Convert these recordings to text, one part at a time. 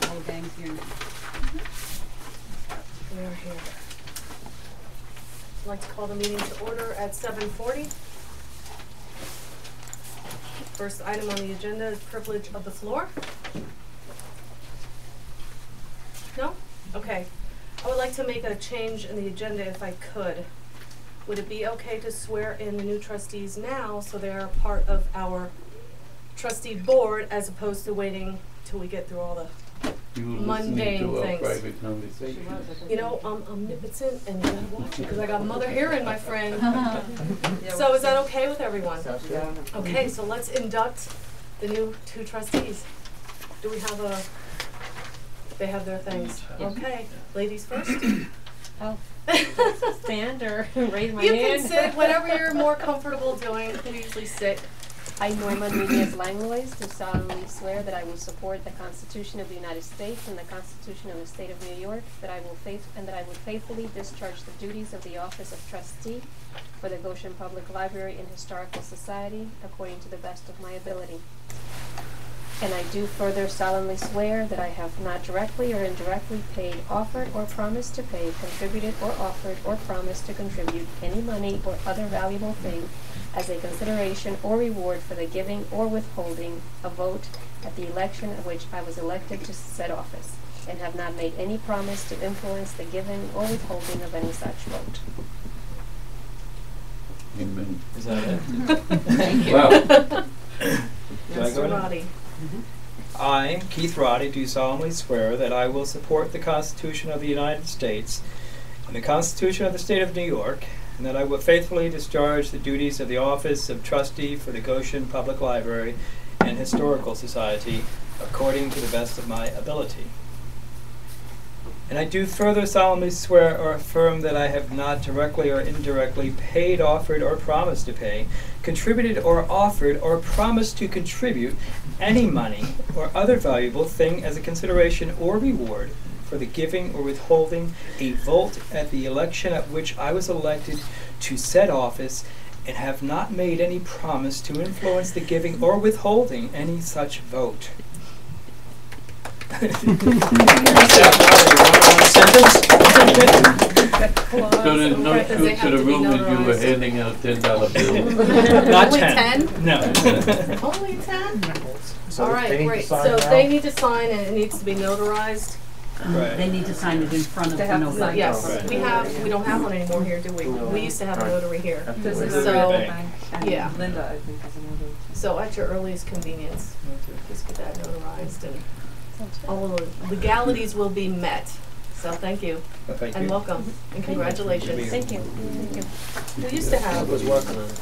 All the gang's here now. We're here. I'd like to call the meeting to order at 7:40. First item on the agenda is privilege of the floor. No? Okay. I would like to make a change in the agenda if I could. Would it be okay to swear in the new trustees now so they are part of our trustee board as opposed to waiting till we get through all the mundane things? You know, I'm omnipotent and you gotta watch it because I got mother hearing, my friend. So is that okay with everyone? Okay, so let's induct the new two trustees. Do we have a, they have their things. Okay, ladies first. Oh, stand or raise my You hand? can sit, whatever you're more comfortable doing. You can usually sit. I, Norma Nunez Langlois, do solemnly swear that I will support the Constitution of the United States and the Constitution of the State of New York, that I will faithfully discharge the duties of the office of trustee for the Goshen Public Library and Historical Society according to the best of my ability. And I do further solemnly swear that I have not directly or indirectly paid, offered, or promised to pay, contributed, or offered, or promised to contribute any money or other valuable thing as a consideration or reward for the giving or withholding a vote at the election at which I was elected to said office, and have not made any promise to influence the giving or withholding of any such vote. Amen. Is that it? Thank you. Wow. Mr. Roddy. I, Keith Roddy, do solemnly swear that I will support the Constitution of the United States and the Constitution of the State of New York, and that I will faithfully discharge the duties of the office of trustee for the Goshen Public Library and Historical Society according to the best of my ability. And I do further solemnly swear or affirm that I have not directly or indirectly paid, offered, or promised to pay, contributed or offered or promised to contribute any money or other valuable thing as a consideration or reward for the giving or withholding a vote at the election at which I was elected to said office, and have not made any promise to influence the giving or withholding any such vote. So there's no truth to the rumors you were handing out $10 bills. Not Only 10. 10? No. Only 10? So All they right, need to great. sign So now? they need to sign and it needs to be notarized. Right. They need to sign it in front of They the have to, notary. yes, Right. we don't have one anymore here, do we? We used to have a notary here. This is So, Bank. yeah. Linda, I think, is another. So at your earliest convenience, just get that notarized and all of the legalities will be met. So thank you Well, thank and you. welcome and congratulations. Thank you. Thank you. We used to I have, was working on it.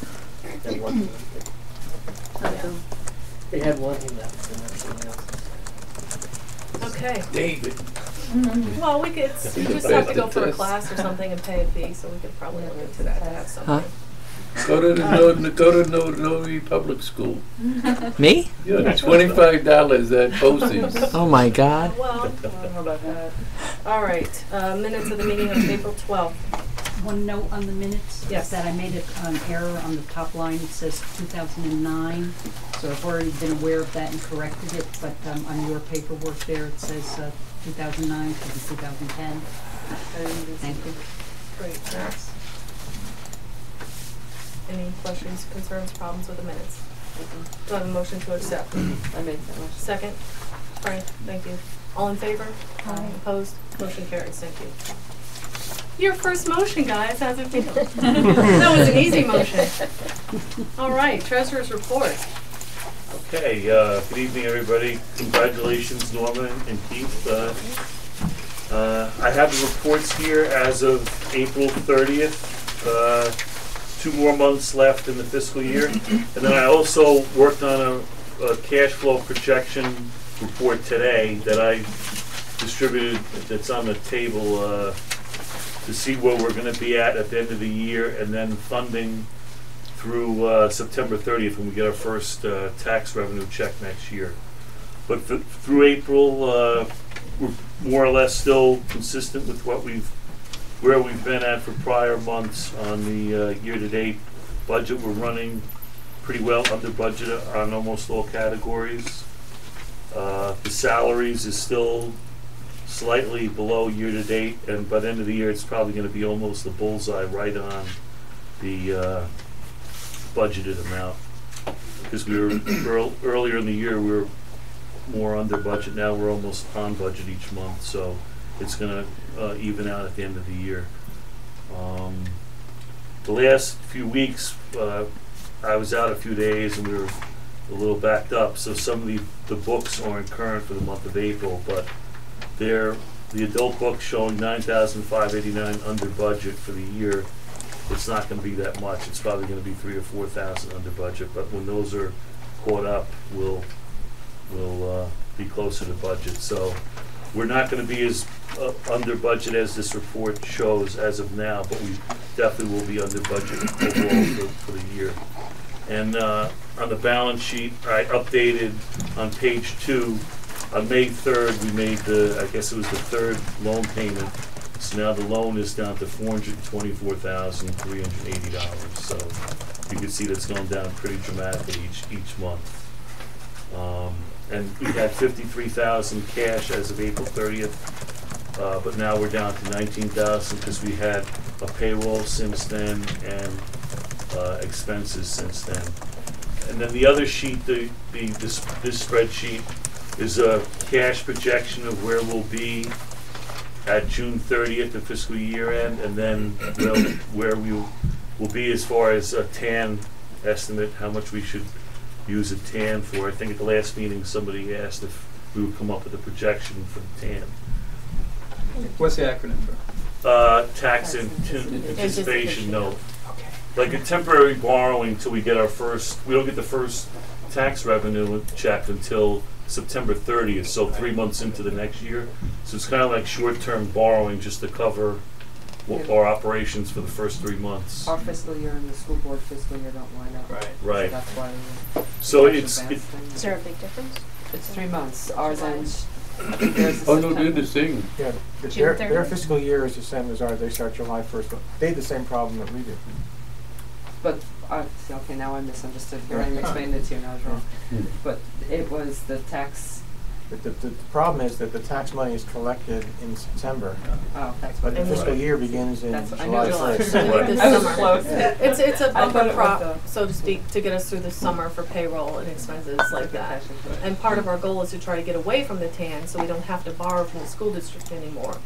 They had one. They had one he left and everything else. okay. David. Well, we could, you just have to go for a class or something and pay a fee, so we could probably look into that to have something. Go to the Notary Public School. Me? Yeah, $25 at Bosie's. Oh my God. Well, I don't know about that. all right, minutes of the meeting of April 12th. One note on the minutes Yes. is that I made an error on the top line. It says 2009, so I've already been aware of that and corrected it, but on your paperwork there it says 2009 to 2010. Thank you. Great, thanks. Any questions, concerns, problems with the minutes? Do I have a motion to accept? I made that motion. Second? Frank, thank you. All in favor? Aye. Opposed? Motion carries, thank you. Your first motion, guys, how's it feel? That was an easy motion. All right, treasurer's report. Okay, good evening, everybody. Congratulations, Norma and Keith. I have the reports here as of April 30th. 2 more months left in the fiscal year. And then I also worked on a cash flow projection report today that I distributed, that's on the table to see where we're going to be at the end of the year, and then funding through September 30th when we get our first tax revenue check next year. But through April, we're more or less still consistent with where we've been at for prior months on the year-to-date budget. We're running pretty well under budget on almost all categories. The salaries is still slightly below year-to-date, and by the end of the year, it's probably gonna be almost a bullseye right on the budgeted amount. Because we were, earlier in the year, we were more under budget. Now we're almost on budget each month, so it's gonna even out at the end of the year. The last few weeks, I was out a few days and we were a little backed up, so some of the books aren't current for the month of April, but the adult book showing $9,589 under budget for the year. It's not going to be that much. It's probably going to be $3,000 or $4,000 under budget. But when those are caught up, we'll be closer to budget. So we're not going to be as under budget as this report shows as of now, but we definitely will be under budget overall for the year. And on the balance sheet, I updated on page 2. On May 3rd, we made I guess it was the third loan payment. So now the loan is down to $424,380. So you can see that's going down pretty dramatically each month. And we had $53,000 cash as of April 30th, but now we're down to $19,000 because we had a payroll since then and expenses since then. And then the other sheet, this spreadsheet, is a cash projection of where we'll be at June 30th, the fiscal year end, and then where we will be as far as a TAN estimate, how much we should use a TAN for. I think at the last meeting somebody asked if we would come up with a projection for the TAN. What's the acronym for? Tax anticipation note. Okay. Like a temporary borrowing till we get our first, we don't get the first tax revenue check until September 30th, so 3 months into the next year. So it's kind of like short-term borrowing just to cover our operations for the first 3 months. Our fiscal year and the school board fiscal year don't line up. Right. Right. So that's why So we're it's Is there a big difference? it's 3 months. Ours ends. Oh, no, they're the same. Yeah, June their 30th? fiscal year is the same as ours. They start July 1st. They had the same problem that we did. But okay, now I misunderstood. Here I explained it to you, and I was wrong. But it was the tax. But the problem is that the tax money is collected in September, Oh, that's but what the it was. fiscal year begins in That's I July know July. 1st. Right. I was close. It's a I thought bumper it was crop, so to speak, to get us through the summer for payroll and expenses like that. And part of our goal is to try to get away from the TAN so we don't have to borrow from the school district anymore.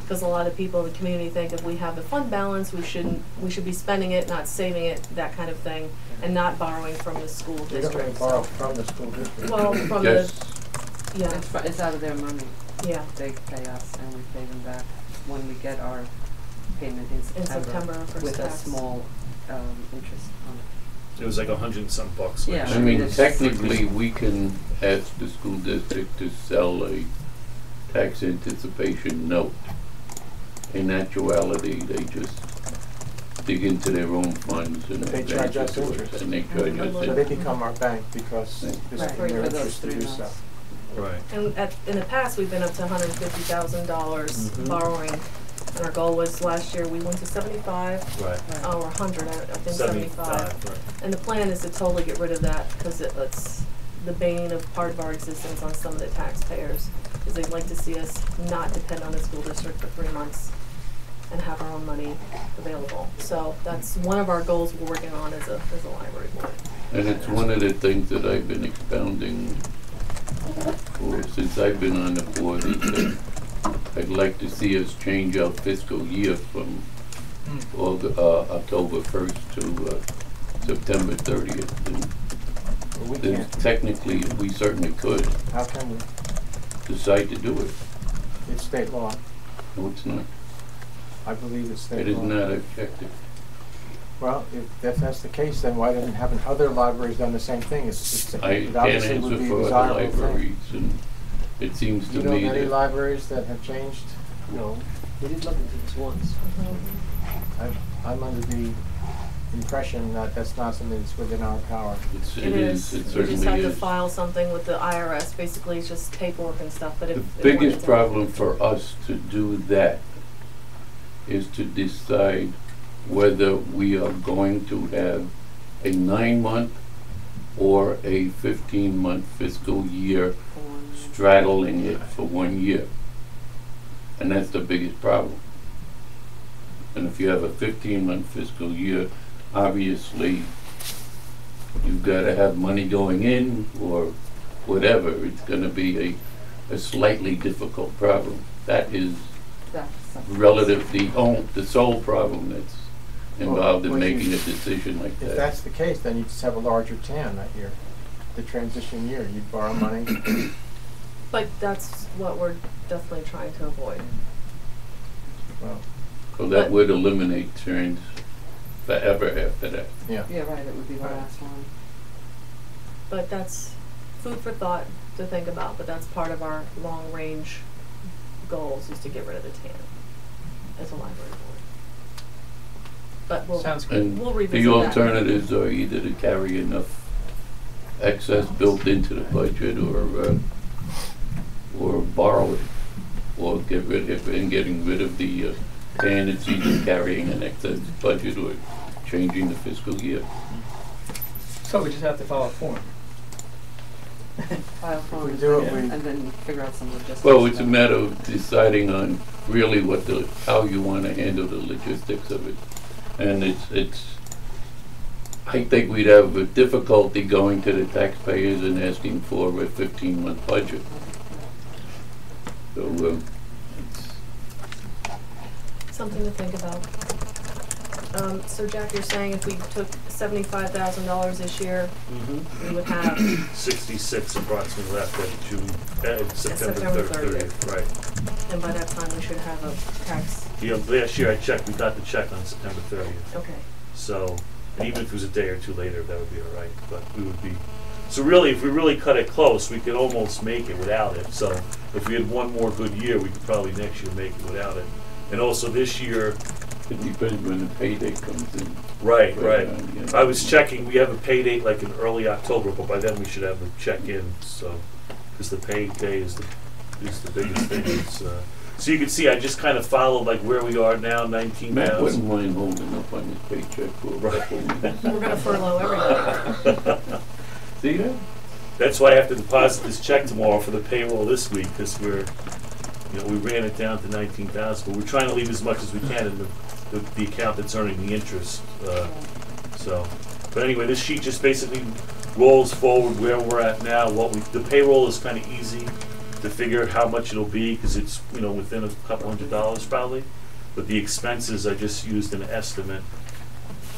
Because a lot of people in the community think if we have the fund balance, we should be spending it, not saving it, that kind of thing, and not borrowing from the school We don't really district. borrow from the school district. Well, from Yes. yeah, It's out of their money. yeah, They pay us, and we pay them back when we get our payment in September, first with tax. a small interest on it. it was like $100-some. Yeah. I mean, It's- technically, we can ask the school district to sell a tax anticipation note. In actuality, they just dig into their own funds and They advance charge it us to us, interest. and they charge us So they interest. become our bank because Right. this Right. is For their those interest to 3 do months. so. Right. and in the past, we've been up to $150,000 Mhm. borrowing. And our goal was last year, we went to 75, Right. or 100, I think 75. Right. And the plan is to totally get rid of that because it's the bane of part of our existence on some of the taxpayers. Because they'd like to see us not depend on the school district for 3 months and have our own money available. So that's one of our goals we're working on as a library board. And it's one of the things that I've been expounding for since I've been on the board is that I'd like to see us change our fiscal year from October 1st to September 30th. And But we then can't. technically, we certainly could How can we? decide to do it. It's state law. No, it's not. I believe it's state It is law. not objective. Well, if that's the case, then why haven't other libraries done the same thing? It's I it can't obviously would answer be a for other desirable thing. libraries, and it seems to You know me of any that libraries that have changed? No, we did look into this once. I'm under the impression that that's not something that's within our power. it It is, is. it We just certainly have to is. file something with the IRS. Basically, it's just paperwork and stuff, but if. The if one biggest is- problem for us to do that is to decide whether we are going to have a 9-month or a 15-month fiscal year straddling it for 1 year. And that's the biggest problem. And if you have a 15-month fiscal year, obviously you've got to have money going in or whatever. It's going to be a slightly difficult problem. That is relative, the sole problem that's involved in Well, making a decision like If that. that's the case, then you just have a larger TAN that year, the transition year. You'd borrow money. But that's what we're definitely trying to avoid. Well, So that would eliminate turns forever after that. yeah. Yeah, right, it would be the Right. last one. But that's food for thought to think about, but that's part of our long-range goals is to get rid of the tan as a library board. But we'll, Sounds good. And we'll revisit the that. alternatives are either to carry enough excess built into the budget or borrow it, or get rid of it. And getting rid of the tan, it's either carrying an excess budget or changing the fiscal year. So we just have to follow form. File forms, do it, and we- then figure out some logistics. Well, it's a stuff. matter of deciding on really how you want to handle the logistics of it. And I think we'd have a difficulty going to the taxpayers and asking for a 15-month budget. So, Something to think about. So Jack, you're saying if we took $75,000 this year, we would have 66 approximately left at September September 30th, right. and by that time we should have a tax. Yeah, last year I checked, we got the check on September 30th. Okay. So, and even if it was a day or two later, that would be all right, but we would be, so really, if we really cut it close, we could almost make it without it. So if we had one more good year, we could probably next year make it without it. And also this year, it depends when the payday comes in. right. Yeah. I was checking, we have a pay date like in early October, but by then we should have the check in, so, because the pay day is the biggest thing. It's, so you can see, I just kind of followed like where we are now, 19,000. Matt wouldn't mind holding up on his paycheck for a couple minutes. We're gonna furlough everybody. See that? That's why I have to deposit this check tomorrow for the payroll this week, because we ran it down to 19,000, but we're trying to leave as much as we can in the account that's earning the interest. But anyway, this sheet just basically rolls forward where we're at now. The payroll is kind of easy to figure how much it'll be, because it's within a couple $100 probably. But the expenses, I just used an estimate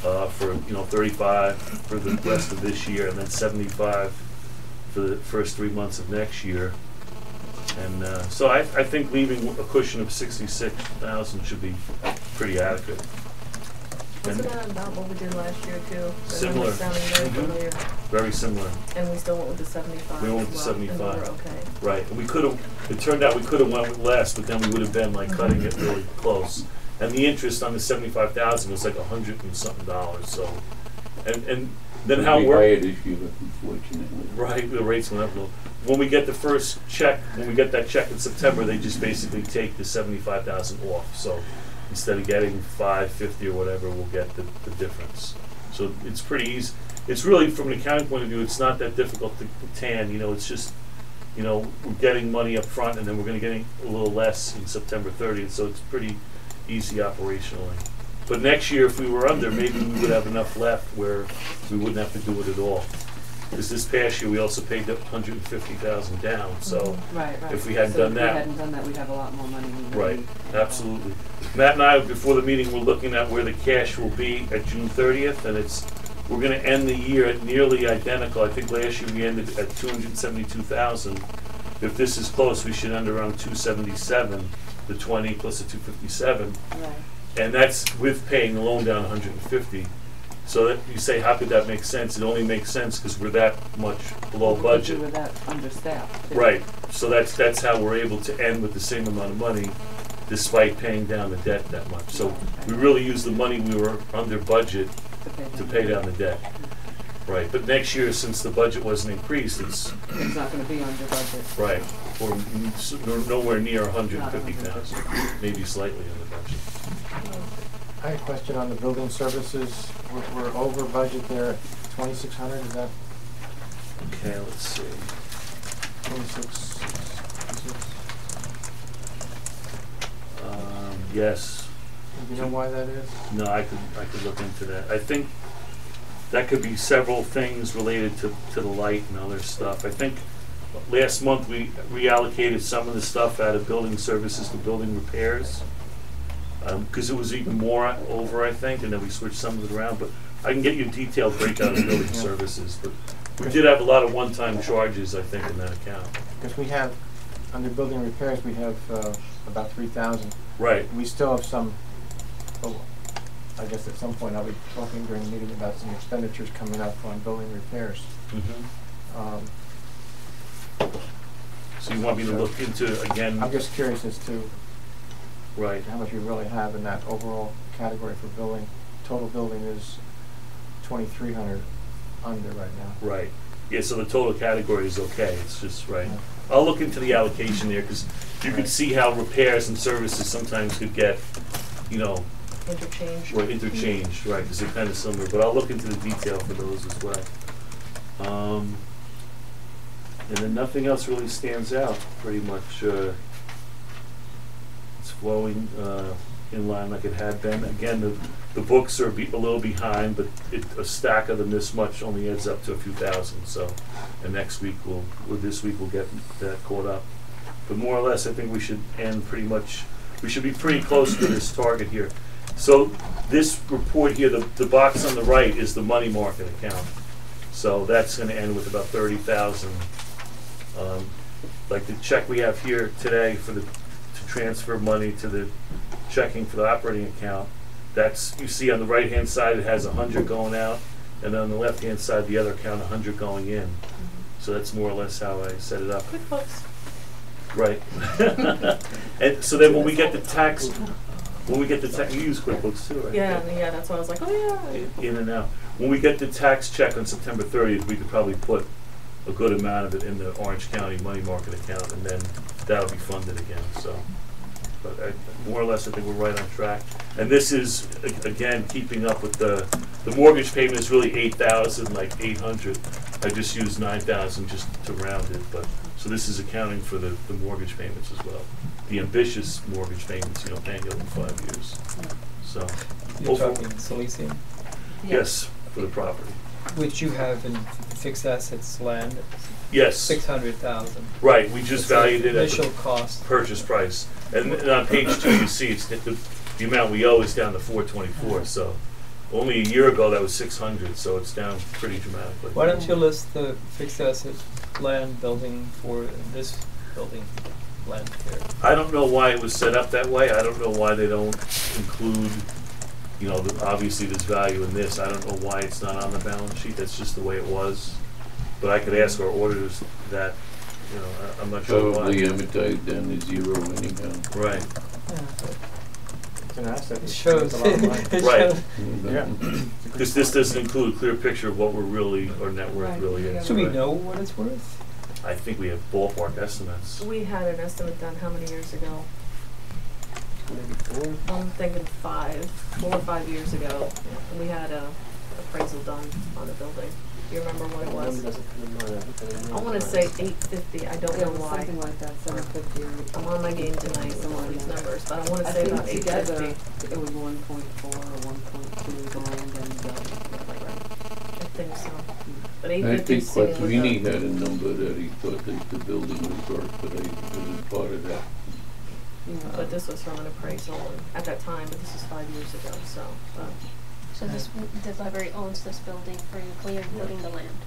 for 35 for the rest of this year, and then 75 for the first 3 months of next year. And so I think leaving a cushion of 66,000 should be pretty adequate. Wasn't that about what we did last year too? That Similar. number sounding very Mhm. familiar. Very similar, And we still went with the 75. We went with as the well, and 75. we were okay. right? And it turned out we could have went with less, but then we would have been like cutting it really close. And the interest on the 75,000 was like $100 and something. So, and then how it It'll be worked. higher this year, unfortunately. Right, the rates went up a little. When we get the first check, when we get that check in September, they just basically take the 75,000 off. So instead of getting 550 or whatever, we'll get the difference. So it's pretty easy. It's really, from an accounting point of view, it's not that difficult to tan. It's just, we're getting money up front, and then we're going to get a little less in September 30th. So it's pretty easy operationally. But next year, if we were under, maybe we would have enough left where we wouldn't have to do it at all. Because this past year, we also paid up 150,000 down, so, Right. if we hadn't So done if that- we hadn't done that, we'd have a lot more money. than right, we- absolutely. Matt and I, before the meeting, were looking at where the cash will be at June 30th, and we're gonna end the year at nearly identical. I think last year we ended at 272,000. If this is close, we should end around 277, the 20 plus the 257. Right. And that's with paying the loan down 150. So that you say, how could that make sense? It only makes sense because we're that much below budget. We were that understaffed. too. Right. So that's how we're able to end with the same amount of money, despite paying down the debt that much. So we really used the money we were under budget to pay down the debt. Right. But next year, since the budget wasn't increased, it's It's not gonna be under budget. right, or nowhere near 150,000, maybe slightly under budget. I had a question on the building services. We're over budget there at 2,600, is that Okay, let's see. 26? Yes. Do you know why that is? No, I could look into that. I think that could be several things related to the light and other stuff. I think last month we reallocated some of the stuff out of building services to building repairs. Because it was even more over, I think, and then we switched some of it around, but I can get you a detailed breakdown of building services, but we did have a lot of one-time charges, I think, in that account. Because we have, under building repairs, we have about 3,000. Right. We still have some, oh, I guess at some point I'll be talking during the meeting about some expenditures coming up on building repairs. So you want me to look into, again? I'm just curious as to right. how much we really have in that overall category for building. Total building is 2,300 under right now. Right. Yeah, so the total category is okay, it's just, right. Yeah. I'll look into the allocation there, because you could see how repairs and services sometimes could get, you know, interchanged, right, because they're kind of similar, but I'll look into the detail for those as well. And then nothing else really stands out, pretty much. It's flowing in line like it had been. Again, the books are a little behind, but a stack of them this much only adds up to a few thousand. So, and next week this week we'll get that caught up. But more or less, I think we should end pretty much. We should be pretty close to this target here. So this report here, the box on the right is the money market account. So that's going to end with about 30,000. Like the check we have here today to transfer money to the checking for the operating account. That's, you see on the right hand side it has 100 going out, and on the left hand side the other account 100 going in. So that's more or less how I set it up. QuickBooks. Right. And so then when we get the tax, you use QuickBooks too, right? Yeah, that's why I was like, oh yeah. In and out. When we get the tax check on September 30th, we could probably put a good amount of it in the Orange County money market account, and then that'll be funded again. So, but more or less, I think we're right on track. And this is again keeping up with the mortgage payment is really 8,000, like 800. I just used 9,000 just to round it, but so this is accounting for the mortgage payments as well. The ambitious mortgage payments, paying it in 5 years. So, You're talking Silesian? Yes, for the property. Which you have in fixed assets land? Yes. 600,000. Right, we just valued it at initial the cost. purchase price. And on page 2 you see it's the amount we owe is down to 424. So only a year ago that was 600, so it's down pretty dramatically. Why don't you list the fixed asset land building for this building land here? I don't know why it was set up that way. I don't know why they don't include, obviously there's value in this. I don't know why it's not on the balance sheet. That's just the way it was. But I could ask our auditors that, I'm not sure why. Probably amortized down to zero anyhow. Right. It's an asset. It shows. It's a lot of money. It Right. shows. Yeah. Because this doesn't include a clear picture of what our net worth really is. Do we right? know what it's worth? I think we have ballpark estimates. We had an estimate done how many years ago? Maybe 4. I'm thinking 4 or 5 years ago. And we had a appraisal done on the building. Do you remember what it was? I want to say 850. I don't know why. Something like that, 750. I'm on my game tonight with all these numbers, but I want to I say think about together 850. it was 1.4 or 1.2 land and I think so. But I 850 think sitting with Quattrini the- had a number that he thought that the building was worth, but it wasn't part of that. But this was from an appraisal at that time, but this was 5 years ago, so. So the library owns this building for including the land.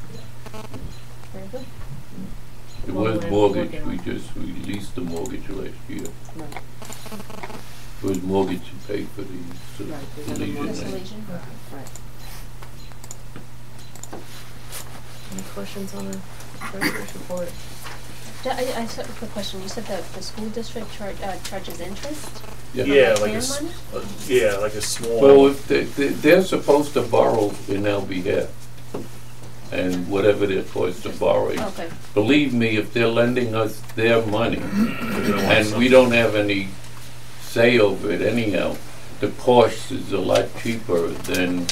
Very good. It Well, was we're mortgage, working we on- just released the mortgage last year. Right. It was mortgage to pay for the Right, they had a Legion mortgage. land. Legion. Right. Any questions on the treasurer's report? I just have a quick question. You said that the school district charges interest? Yeah, On like that plan money? like a small. Well, they're supposed to borrow in our behalf, and whatever they're forced to borrow. Okay. Believe me, if they're lending us their money, and we don't have any say over it anyhow, the cost is a lot cheaper than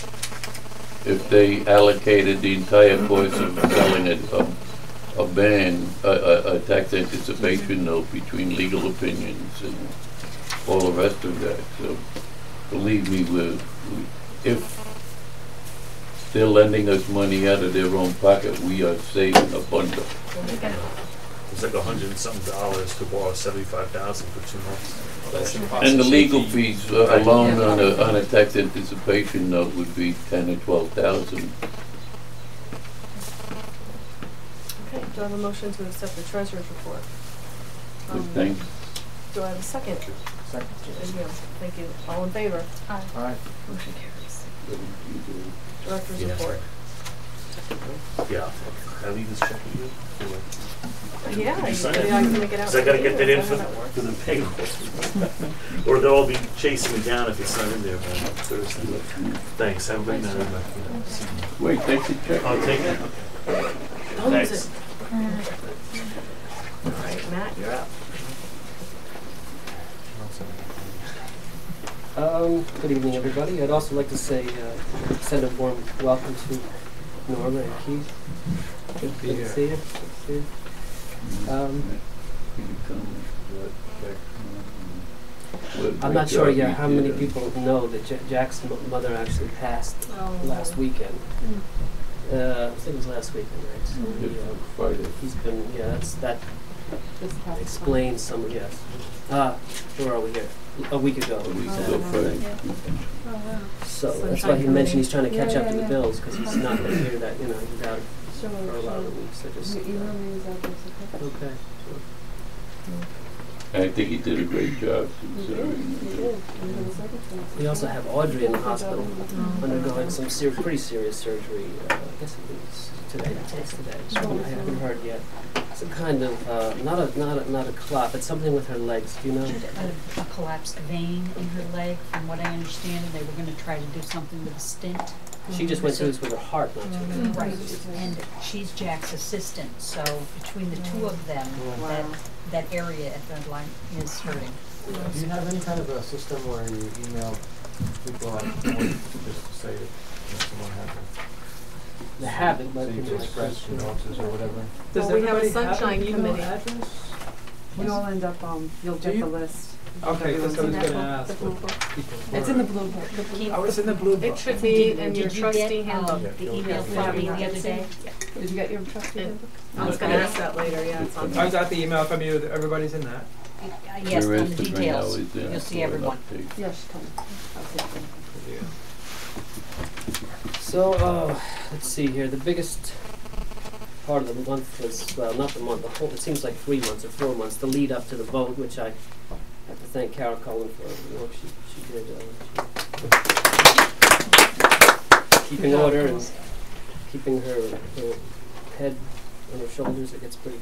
if they allocated the entire cost of selling a tax anticipation note between legal opinions and all the rest of that. So believe me, if they're lending us money out of their own pocket, we are saving a bundle. It's like $100 and something to borrow $75,000 for 2 months. That's And the legal safety. fees alone on a tax anticipation note would be 10 or 12,000. Okay, do I have a motion to accept the treasurer's report? Good thing. Do I have a second? Second. Thank you. All in favor? All right. Motion carries. Director's Yeah. report. Yeah, I'll leave this check with you. Yeah, You I sign can it? make it out. Because I gotta to get you. that in That's for how that works. the payroll. Or they'll all be chasing me down if it's not in there by Thursday. Thanks, have a good night. Wait, take the check. I'll take it. Don't lose Thanks. it. All right, Matt, you're up. Good evening, everybody. I'd also like to say, send a warm welcome to Norma and Keith. Good to see you. Good to see you. I'm not sure yet how many people know that Jack's mother actually passed last weekend. I think it was last weekend, right? So Friday. he's been, that explains some, yes. Where are we here? A week ago. A week ago Friday. So that's why he mentioned he's trying to catch up to the bills, because he's not going to hear that, he's out for a lot of the weeks. So just, okay. I think he did a great job considering. We also have Audrey in the hospital undergoing some pretty serious surgery. I guess it was today. It's today. So I haven't heard yet. Some kind of not a clot, but something with her legs. Do you know? A collapsed vein in her leg, from what I understand. They were going to try to do something with a stent. She just went through this with her heart, not too. Right, and she's Jack's assistant, so between the two of them, that area at the line is hurting. Do you have any kind of a system where you email people out just to say that someone has The habit, so but you can express condolences or whatever? Well, we have a sunshine committee. We all end up, you'll get the list. Okay, that's what I was gonna ask. The blue book. People It's in the blue book. I was in the blue book. It should be in your trustee handbook. The email from me the other day? Did you get your trustee handbook? I was gonna ask that later, yeah, it's on. I got the email from you, that everybody's in that. Yes, Your on the Instagram details, now is there you'll see for an everyone. update. Yes, Tom. So, let's see here. The biggest part of the month was, well, not the month, the whole, it seems like 3 months or 4 months, the lead up to the vote, which I have to thank Carol Cullen for the work she did. Keeping order and keeping her head on her shoulders. It gets pretty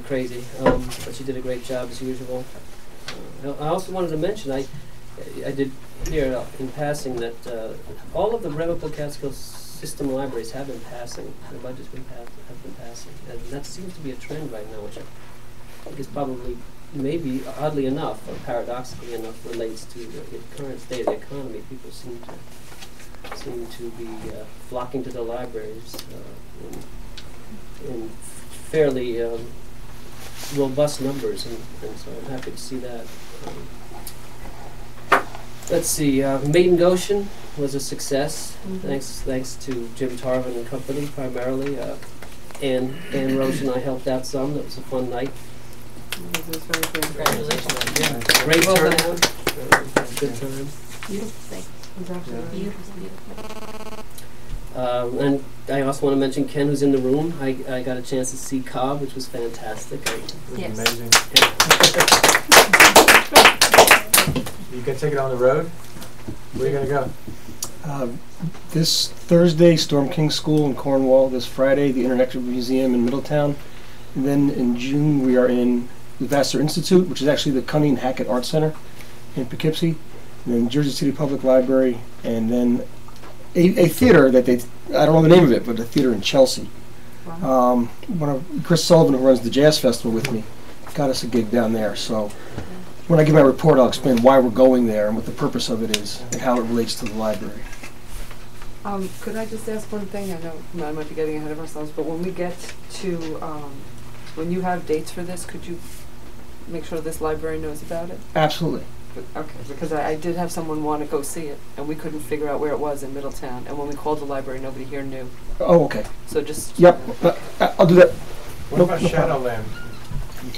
crazy. But she did a great job as usual. I also wanted to mention, I did hear in passing that all of the Revocable Catskill system libraries have been passing. Their budgets have been passing, and that seems to be a trend right now, which I think is probably, maybe oddly enough, or paradoxically enough, relates to the current state of the economy. People seem to be flocking to the libraries in fairly robust numbers, and so I'm happy to see that. Let's see, Maiden Goshen was a success, thanks to Jim Tarvin and company primarily. Ann Roche and I helped out some. That was a fun night. Congratulations. Great turnout. Good time. Beautiful. Congratulations. And I also want to mention Ken, who's in the room. I got a chance to see Cobb, which was fantastic. It was Yes. amazing. You can take it on the road? Where are you going to go? This Thursday, Storm King School in Cornwall. This Friday, the Internet Museum in Middletown. And then in June, we are in the Vassar Institute, which is actually the Cunning Hackett Art Center in Poughkeepsie. And then Jersey City Public Library. And then a theater that I don't know the name of it, but a theater in Chelsea. Wow. Chris Sullivan, who runs the Jazz Festival with me, got us a gig down there. So when I give my report, I'll explain why we're going there and what the purpose of it is and how it relates to the library. Could I just ask one thing? I know I might be getting ahead of ourselves, but when we get to, when you have dates for this, could you make sure this library knows about it? Absolutely. Okay, because I did have someone want to go see it, and we couldn't figure out where it was in Middletown, and when we called the library, nobody here knew. Oh, okay. So just... Yep, I'll do that. What No- about no problem. Shadowland?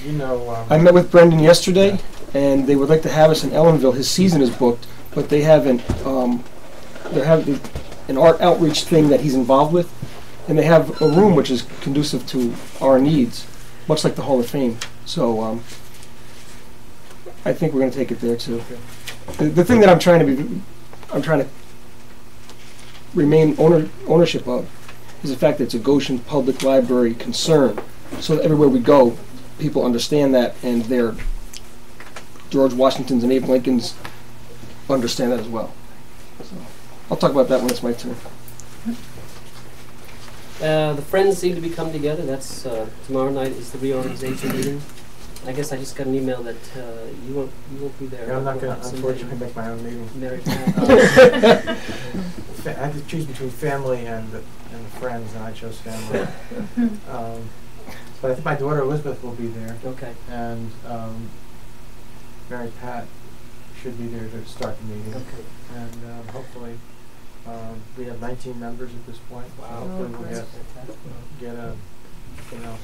You know, I met with Brendan yesterday, and they would like to have us in Ellenville. His season is booked, but they haven't. They have an art outreach thing that he's involved with, and they have a room which is conducive to our needs, much like the Hall of Fame. So I think we're going to take it there too. The thing that I'm trying to remain ownership of is the fact that it's a Goshen Public Library concern. So that everywhere we go, people understand that, and their George Washingtons and Abe Lincolns understand that as well. So I'll talk about that when it's my turn. The Friends seem to be coming together. That's tomorrow night is the reorganization meeting. I guess I just got an email that you won't be there. yeah, I'm not We'll going have to somebody- unfortunately make my own meeting. Mary I had to choose between family and the friends, and I chose family. But I think my daughter Elizabeth will be there, Okay. and Mary Pat should be there to start the meeting. Okay. And hopefully, we have 19 members at this point. So Wow. hopefully we'll That's get fantastic. a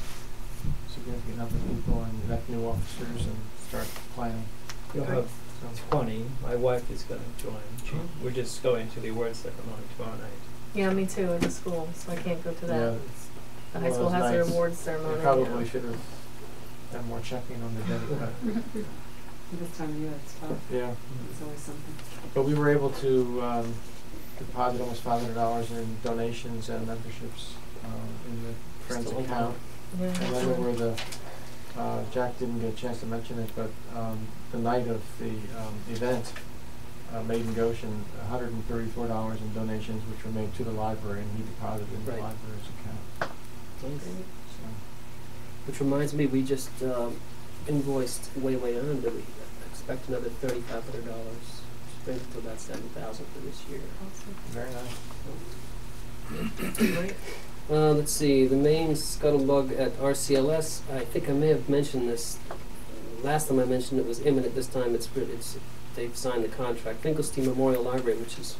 significant number of people and elect new officers and start planning. You'll have So 20. My wife is going to join. We're just going to the awards ceremony tomorrow night. Yeah, me too, in the school, so I can't go to that. yeah, The high one of school those has their nights. awards we ceremony. probably yeah. should have done more checking on the debit, but This time of year, it's tough. yeah. It's always something. But we were able to deposit almost $500 in donations and memberships in the Friends Still account. Yeah, And that's then there good. were Jack didn't get a chance to mention it, but the night of the event, Made in Goshen, $134 in donations which were made to the library, and he deposited in the Right. library's account. Nice. So, Which reminds me, we just invoiced way under. We expect another $3,500. Brings it to about $7,000 for this year. very nice. Great. Let's see, the main scuttlebug at RCLS, I think I may have mentioned this. Last time I mentioned it was imminent. This time they've signed the contract. Finkelstein Memorial Library, which is,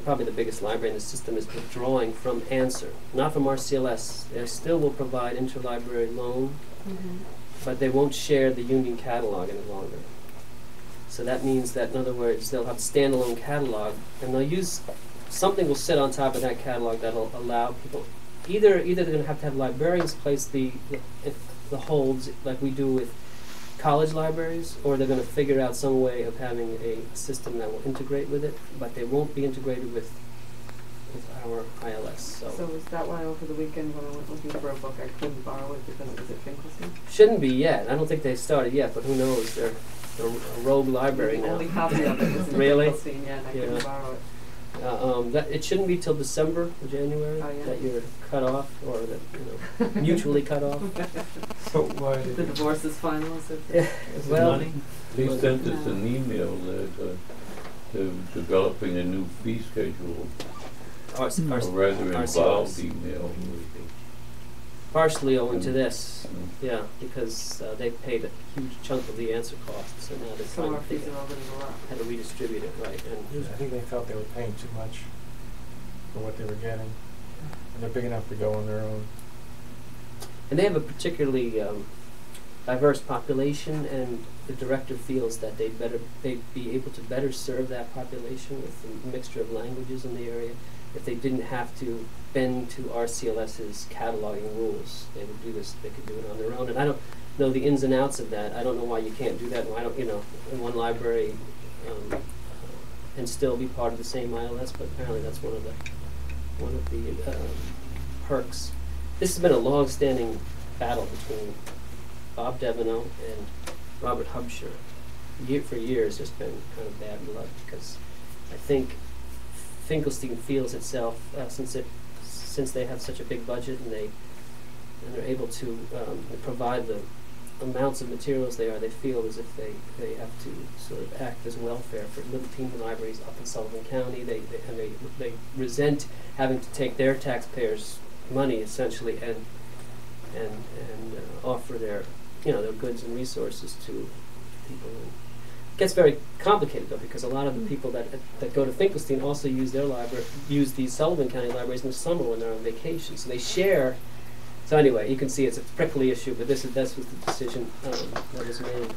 probably the biggest library in the system, is withdrawing from Answer, not from RCLS. They still will provide interlibrary loan, but they won't share the Union catalog any longer. So that means that, in other words, they'll have a standalone catalog, and they'll use something will sit on top of that catalog that'll allow people. Either they're going to have librarians place the holds like we do with college libraries, or they're going to figure out some way of having a system that will integrate with it, but they won't be integrated with our ILS. So is that why over the weekend when I went looking for a book, I couldn't borrow it because it was at Finkelstein? Shouldn't be yet. I don't think they've started yet, but who knows? They're a rogue library The now. only copy of it was in Really? Finkelstein, yeah, and I Yeah. couldn't borrow it. That it shouldn't be till December or January Oh, yeah. that you're cut off, or that mutually cut off. So why The divorce is final, is it? Yeah. Is it Well, money? They sent us an email that they're developing a new fee schedule, a rather involved email. partially owing to this, yeah, because they paid a huge chunk of the answer costs, and now they're So trying our to fees figure are out over the rock. how to redistribute it right. I And think they felt they were paying too much for what they were getting, and they're big enough to go on their own. they have a particularly diverse population, and the director feels that they'd be able to better serve that population with a mixture of languages in the area if they didn't have to bend to RCLS's cataloging rules. They would do this, they could do it on their own. And I don't know the ins and outs of that. I don't know why you can't do that. Why don't, in one library and still be part of the same ILS, but apparently that's one of the perks. This has been a long-standing battle between Bob Devono and Robert Hubsher. For years, there's been kind of bad blood because I think Finkelstein feels itself since they have such a big budget and they're able to provide the amounts of materials they feel as if they have to sort of act as welfare for little teeny libraries up in Sullivan County. They resent having to take their taxpayers' money essentially and offer their their goods and resources to people. And it gets very complicated though, because a lot of the people that go to Finkelstein also use their library, use these Sullivan County libraries in the summer when they're on vacation. So they share. So anyway, you can see it's a prickly issue, but this was the decision that was made.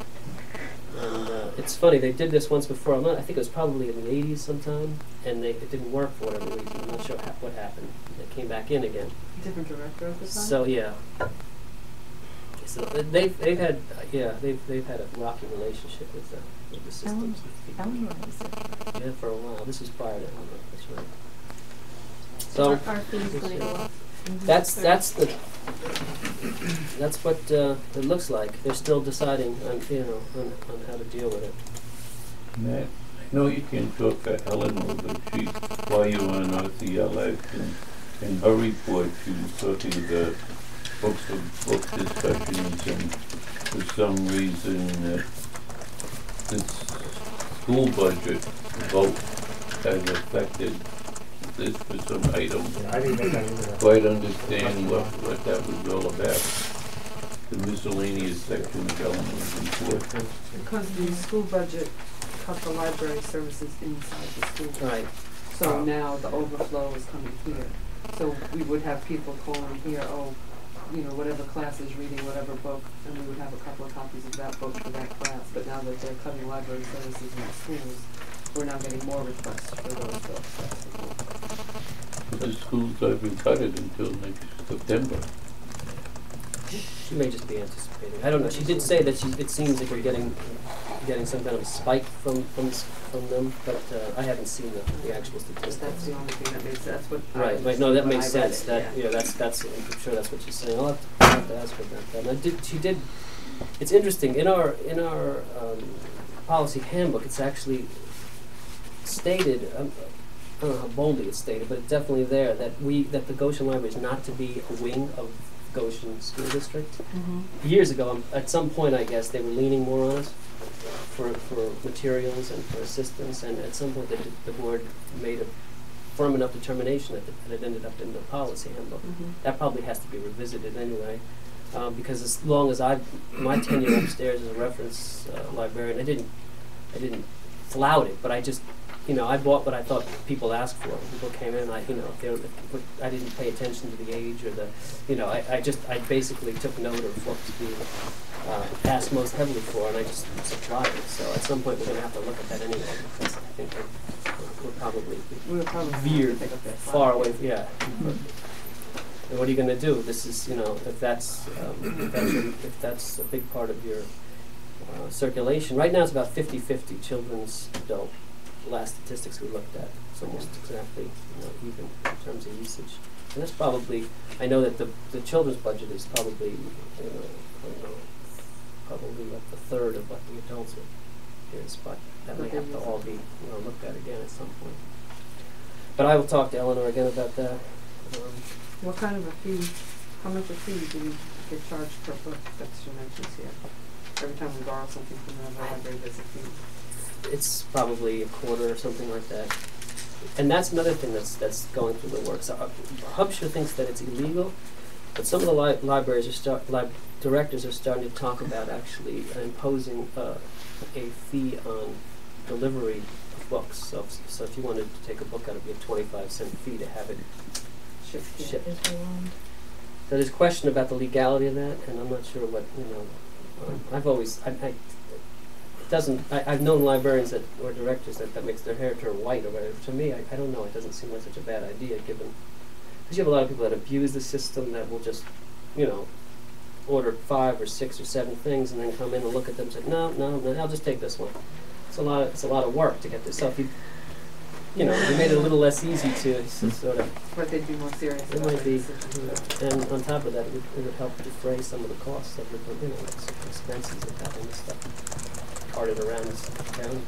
And it's funny, they did this once before. I think it was probably in the 80s sometime, and it didn't work for whatever reason. I'm not sure what happened. They came back in again. Different director at the time? So yeah. So they've had a rocky relationship with the systems. Yeah, for a while. This is prior to Eleanor. That's right. So Our fees going to go up. that's what it looks like. They're still deciding on how to deal with it. Matt, I know you can't talk for Eleanor, but while you were on RCLX and in her report, she was talking about book discussions, and for some reason this school budget vote has affected this for some items. I didn't make that either. Quite understand what that was all about. The miscellaneous section of Eleanor's report. Because the school budget cut the library services inside the school. Right. So now the overflow is coming here. So we would have people calling here, whatever class is reading whatever book, and we would have a couple of copies of that book for that class. But now that they're cutting library services in the schools, we're now getting more requests for those books. But the schools haven't cut it until next September. She may just be anticipating. I don't know. She did say that it seems like we're getting some kind of a spike from them, but I haven't seen the actual statistics. That's the only thing that makes sense. That's what Right. No, that makes sense. That's I'm sure that's what she's saying. I'll have to ask her about that. And she did. It's interesting in our policy handbook. It's actually stated. I don't know how boldly it's stated, but it's definitely there that the Goshen Library is not to be a wing of Goshen School District. Mm-hmm. Years ago, at some point, I guess they were leaning more on us for materials and for assistance, and at some point the board made a firm enough determination that it ended up in the policy handbook. Mm-hmm. That probably has to be revisited anyway, because as long as my tenure upstairs as a reference librarian, I didn't flout it, but I just I bought what I thought people asked for. People came in, I didn't pay attention to the age or I basically took note of what was being asked most heavily for, and I just supplied it. So at some point we're going to have to look at that anyway, because I think we're probably veered far away. Yeah. And what are you going to do? This is, if that's a big part of your circulation. Right now it's about 50-50 children's adult. Last statistics we looked at, it's almost exactly even in terms of usage. And that's probably, I know that the children's budget is probably, probably like a third of what the adults is, but that may have to all be looked at again at some point. But I will talk to Eleanor again about that. What kind of a fee, how much a fee do we get charged per book that she mentions here? Every time we borrow something from another library, there's a fee. It's probably a quarter or something like that. And that's another thing that's going through the works. Hubsher thinks that it's illegal, but some of the libraries directors are starting to talk about actually imposing a fee on delivery of books. So if you wanted to take a book out, it would be a 25-cent fee to have it shipped. So there's a question about the legality of that, and I'm not sure what I've known librarians or directors that makes their hair turn white or whatever. To me, I don't know. It doesn't seem like such a bad idea, given because you have a lot of people that abuse the system that will just, order 5 or 6 or 7 things and then come in and look at them and say, no, I'll just take this one. It's a lot of work to get this. So if you made it a little less easy to sort of. But they'd be more serious. It might be, and on top of that, it would help defray some of the costs of the, expenses of having this stuff carted around this town.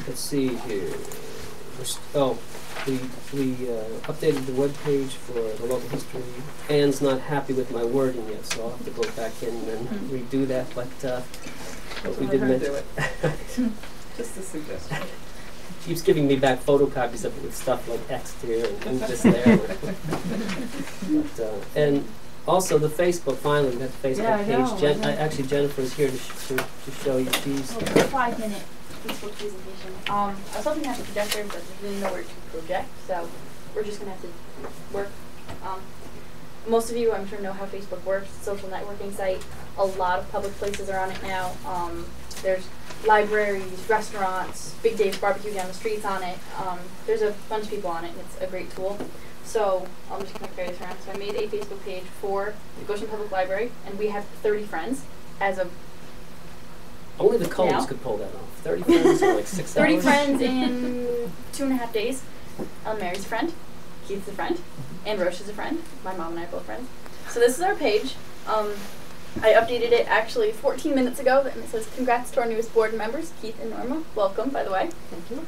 Let's see here. We updated the web page for the local history. Anne's not happy with my wording yet, so I'll have to go back in and redo that. But we did mention do it. Just a suggestion. keeps giving me back photocopies of it with stuff like X here and this there. But, and also the Facebook, finally, we got the Facebook Yeah, I page. know. Actually, Jennifer's here to show you. She's Oh, 5-minute Facebook presentation. I was hoping to have a projector, but there's really nowhere to project, so we're just gonna have to work. Most of you, I'm sure, know how Facebook works. It's a social networking site. A lot of public places are on it now. There's libraries, restaurants, Big Dave's Barbecue down the street's on it. There's a bunch of people on it, and it's a great tool. So I'm just going to carry this around. So I made a Facebook page for the Goshen Public Library, and we have 30 friends as of only the Coens now. could pull that off. 30 friends in like 6 30 hours. friends in 2.5 days. Mary's a friend, Keith's a friend, and Roche is a friend. My mom and I are both friends. So this is our page. I updated it actually 14 minutes ago, and it says, "Congrats to our newest board members, Keith and Norma. Welcome, by the way." Thank you.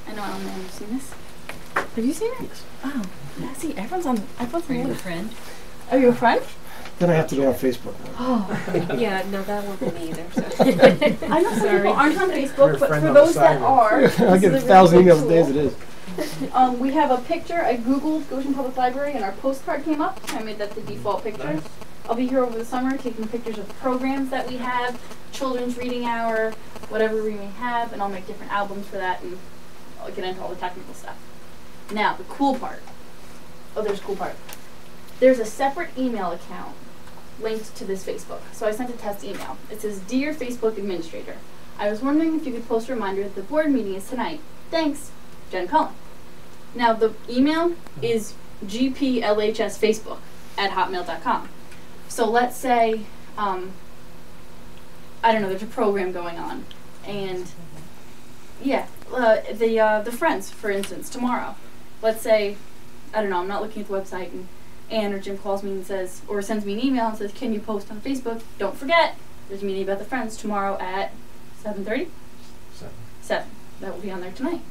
I know Alan has seen this. Have you seen it? Yes. Oh, yeah, see, everyone's on Are you a list. friend? Are you a friend? Then I have to go on Facebook. Oh, Yeah, no, that won't be me either. So. I know some Sorry. people aren't on You're Facebook, a but friend for on the those that side. are, I this get is a 1,000 really emails a good day as tool. it is. We have a picture. I googled Goshen Public Library and our postcard came up. I made that the default picture. I'll be here over the summer taking pictures of the programs that we have, children's reading hour, whatever we may have, and I'll make different albums for that, and I'll get into all the technical stuff. Now, the cool part. Oh, there's a cool part. There's a separate email account linked to this Facebook. So I sent a test email. It says, "Dear Facebook Administrator, I was wondering if you could post a reminder that the board meeting is tonight. Thanks, Jen Cullen." Now, the email is gplhsfacebook@hotmail.com. So let's say, I don't know, there's a program going on, and yeah, the Friends, for instance, tomorrow. Let's say, I don't know, I'm not looking at the website, and Ann or Jim calls me and says, or sends me an email and says, "Can you post on Facebook? Don't forget, there's a meeting about the Friends tomorrow at 7:30? 7. That will be on there tonight."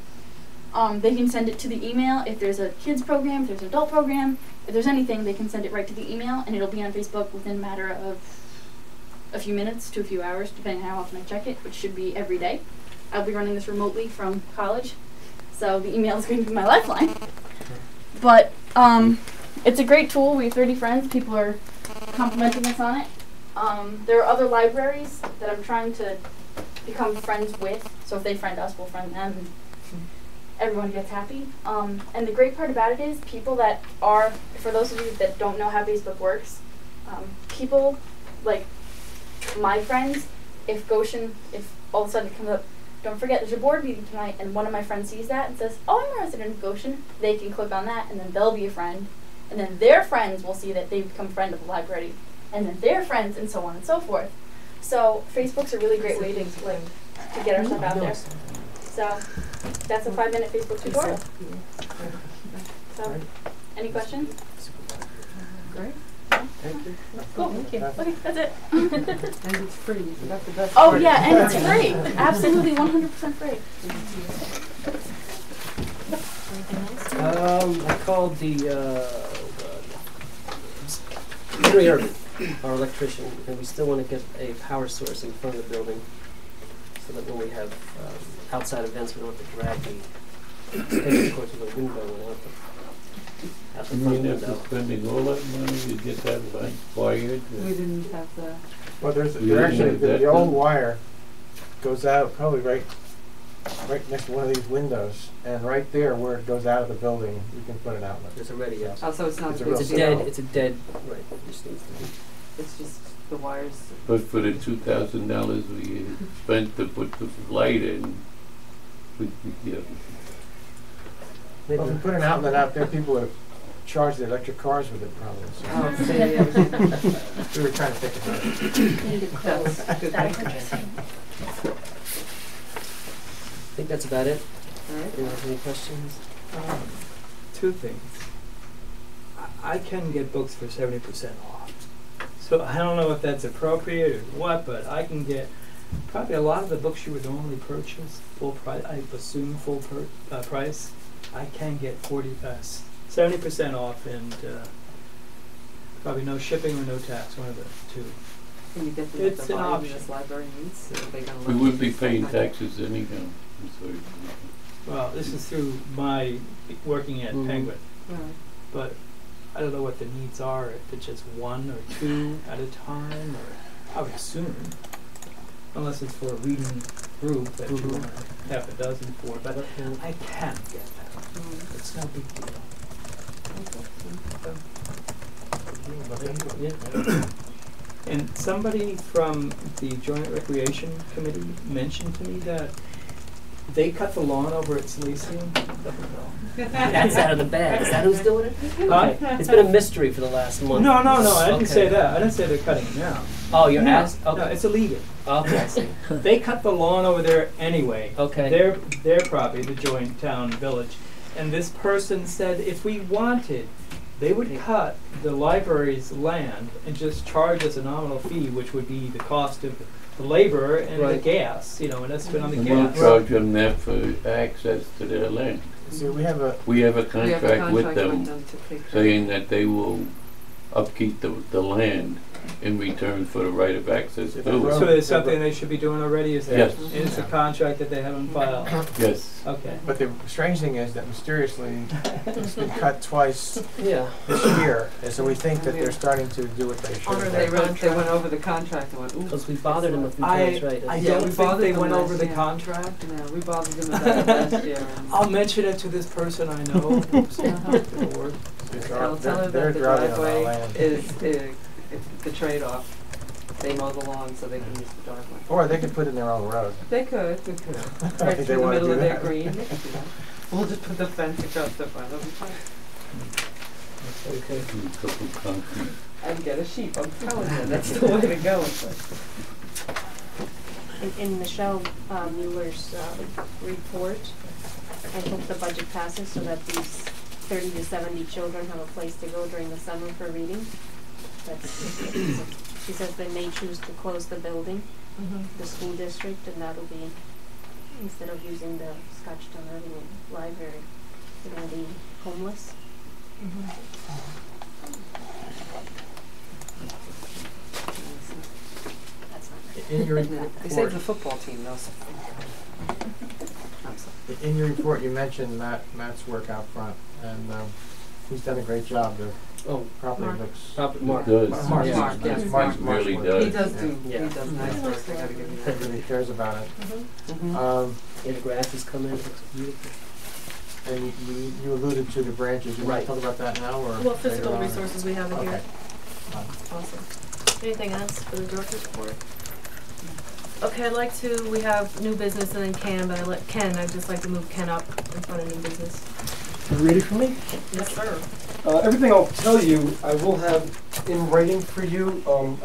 They can send it to the email. If there's a kids program, if there's an adult program, if there's anything, they can send it right to the email, and it'll be on Facebook within a matter of a few minutes to a few hours, depending on how often I check it, which should be every day. I'll be running this remotely from college, so the email is going to be my lifeline. But it's a great tool. We have 30 friends. People are complimenting us on it. There are other libraries that I'm trying to become friends with, so if they friend us, we'll friend them. And everyone gets happy. And the great part about it is people that are, for those of you that don't know how Facebook works, people like my friends, if all of a sudden it comes up, "Don't forget there's a board meeting tonight," and one of my friends sees that and says, "Oh, I'm a resident of Goshen," they can click on that and then they'll be a friend. And then their friends will see that they've become a friend of the library. And then their friends, and so on and so forth. So Facebook's a really great way to get our stuff out there. So that's a 5-minute Facebook tutorial. So, any questions? Great. Thank you. Cool. Okay, that's it. And it's free. That's the best Oh part. yeah, and it's free. Absolutely 100% free. I called the Henry Urban, our electrician, and we still want to get a power source in front of the building so that when we have outside events, we don't have to drag the extension cords with a window and out the You front mean after window. spending all that money to get that line wired? We didn't have the. Well, You there didn't actually, have that the old done? wire goes out probably right next to one of these windows, and right there where it goes out of the building, you can put an outlet. There's already a, Oh, so it's not It's a a big it's a real deal. dead, it's a dead, right, it just needs to be. It's just the wires. But for the $2,000 we spent to put the light in, yeah. Well, if you put an outlet out there, people would have charged the electric cars with it probably. So Oh, see, we were trying to think about it. that's good. That's interesting. I think that's about it. All right. Anyone have any questions? Two things. I can get books for 70% off. So I don't know if that's appropriate or what, but I can get probably a lot of the books you would normally purchase full price. I assume full price. I can get 70% off, and probably no shipping or no tax. One of the two. Can you get them It's at the an volume option. this library needs? Are they gonna We let would you be just paying kind of- taxes anyhow. I'm sorry. Well, this is through my working at Mhm. Penguin, Right. but I don't know what the needs are, if it's just one or two at a time, or I would assume, unless it's for a reading group that you Mhm. want half a dozen for, but I can get that. It's no big deal. Yeah. And somebody from the Joint Recreation Committee mentioned to me that they cut the lawn over at Salesian. That's out of the bag. Is that who's doing it? Huh? Okay. It's been a mystery for the last month. No, I didn't say Okay. that. I didn't say they're cutting it now. Oh, you're No, asked? no, Okay. it's illegal. Okay, I see. They cut the lawn over there anyway. Okay. Their property, the joint town village. And this person said if we wanted, they would cut the library's land and just charge us a nominal fee, which would be the cost of the labor and the Right. gas, and that's been on the And we'll gas. charge them that for access to their land. See, we have a, We have a We have a contract with them to take care saying that they will upkeep the land in return for the right of access to Yeah, it. well- So there's something they should be doing already, is there? Yes. It's a contract that they have on file. Yes. Okay. but the strange thing is that mysteriously it's been cut twice Yeah. this year, and so we think that they're starting to do what they should Honor have their done. They went over the contract and went, ooh. Because we bothered him a few I times, right? I Yeah, don't we think bothered they them went last over the year. contract. No, we bothered them about it last year. I'll mention it to this person I know. It'll work. It's I'll our- tell her they're that the driving on our driveway land. is the trade-off. They mow the lawn so they can use the driveway. Or they could put in their own road. They could. I Right think through they the wanna middle do of their that. green. They could do that. We'll just put the fence across the front of the Okay. A couple concrete. and get a sheep. I'm telling you, that's the way to go. In Michelle Mueller's report, I hope the budget passes so that these 30 to 70 children have a place to go during the summer for reading. She says they may choose to close the building, the school district, and that'll be, instead of using the Scotchtown Avenue Library, they're going to be homeless. That's not In your They saved the report, football team though. So. I'm sorry. in your report, you mentioned Matt's work out front, and he's done a great job. The Oh, property Mark. looks. Robert Mark. Does. Mark, Yeah. Mark, yes, Mark's Mark. Really work. does. He does do. Yeah. He does nice work. I gotta give you He that. really cares about it. Mhm. Yeah, the grass is coming. It looks beautiful. And you alluded to the branches. You want Right. to talk about that now, or Well, physical later on? resources we have in Okay. here. Fine. Awesome. Anything else for the director's report? Okay, I'd like to, we have new business and then Ken, but I'd just like to move Ken up in front of new business. You ready for me? Yes, sir. Everything I'll tell you, I will have in writing for you. I'm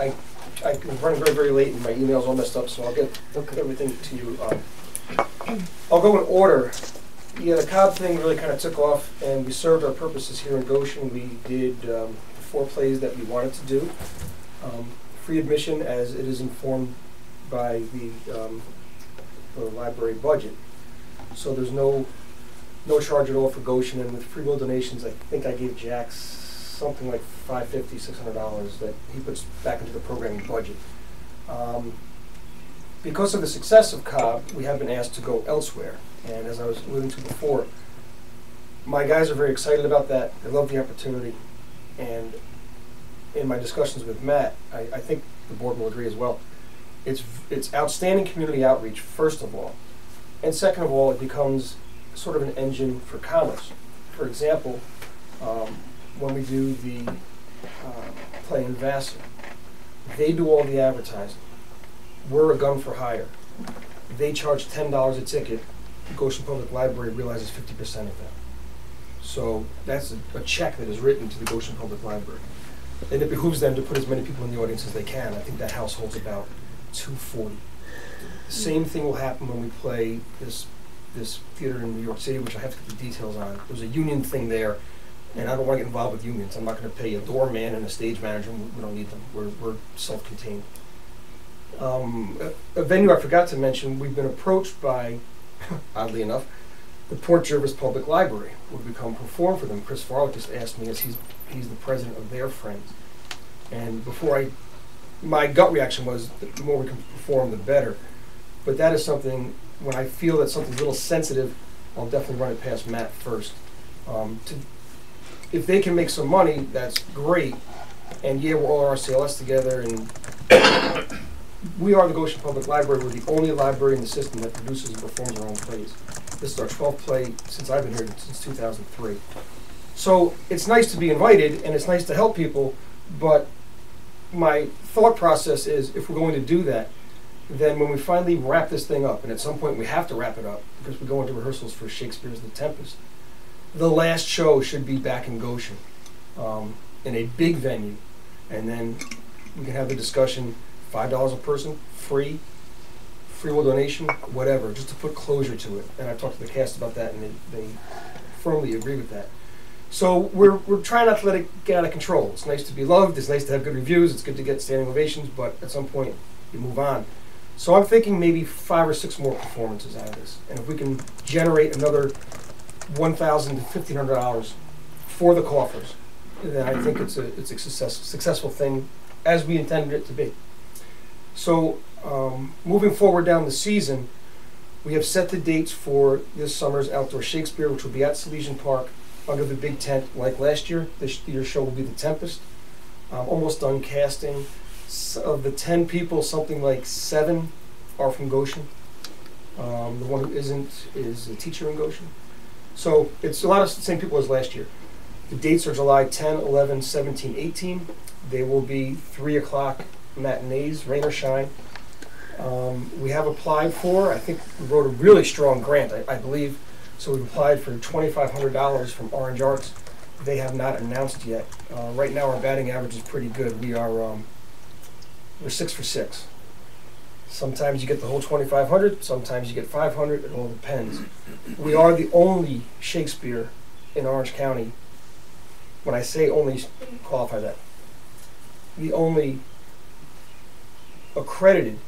running very, very late and my email's all messed up, so I'll get everything to you. I'll go in order. Yeah, the Cobb thing really kind of took off, and we served our purposes here in Goshen. We did 4 plays that we wanted to do. Free admission, as it is informed by the library budget. So there's no charge at all for Goshen, and with free will donations, I think I gave Jack something like $550, $600 that he puts back into the programming budget. Because of the success of Cobb, we have been asked to go elsewhere, and as I was alluding to before, my guys are very excited about that. They love the opportunity, and in my discussions with Matt, I think the board will agree as well. It's outstanding community outreach, first of all, and second of all, it becomes sort of an engine for commerce. For example, when we do the play in Vassar, they do all the advertising. We're a gun for hire. They charge $10 a ticket. Goshen Public Library realizes 50% of that. So that's a check that is written to the Goshen Public Library. And it behooves them to put as many people in the audience as they can. I think that house holds about 240. The same thing will happen when we play this theater in New York City, which I have to get the details on. There's a union thing there, and I don't want to get involved with unions. I'm not going to pay a doorman and a stage manager. We don't need them. We're self-contained. A venue I forgot to mention, we've been approached by, oddly enough, the Port Jervis Public Library would become perform for them. Chris Farley just asked me, as he's the president of their Friends. And my gut reaction was the more we can perform, the better. But that is something, when I feel that something's a little sensitive, I'll definitely run it past Matt first. If they can make some money, that's great. And yeah, we're all RCLS together, and we are the Goshen Public Library. We're the only library in the system that produces and performs our own plays. This is our 12th play since I've been here, since 2003. So it's nice to be invited, and it's nice to help people, but my thought process is, if we're going to do that, then when we finally wrap this thing up, and at some point we have to wrap it up because we go into rehearsals for Shakespeare's The Tempest, the last show should be back in Goshen, in a big venue, and then we can have the discussion, $5 a person, free will donation, whatever, just to put closure to it. And I've talked to the cast about that, and they firmly agree with that. So we're trying not to let it get out of control. It's nice to be loved, it's nice to have good reviews, it's good to get standing ovations, but at some point you move on. So I'm thinking maybe 5 or 6 more performances out of this. And if we can generate another $1,000 to $1,500 for the coffers, then I think it's a successful thing as we intended it to be. So moving forward down the season, we have set the dates for this summer's Outdoor Shakespeare, which will be at Salesian Park under the big tent like last year. This year's show will be The Tempest. Almost done casting. Of the 10 people, something like 7 are from Goshen. The one who isn't is a teacher in Goshen. So it's a lot of the same people as last year. The dates are July 10, 11, 17, 18. They will be 3 o'clock matinees, rain or shine. We have applied for, I think we wrote a really strong grant, I believe. So we've applied for $2,500 from Orange Arts. They have not announced yet. Right now our batting average is pretty good. We're 6 for 6. Sometimes you get the whole 2,500, sometimes you get 500, it all depends. We are the only Shakespeare in Orange County. When I say only, qualify that. The only accredited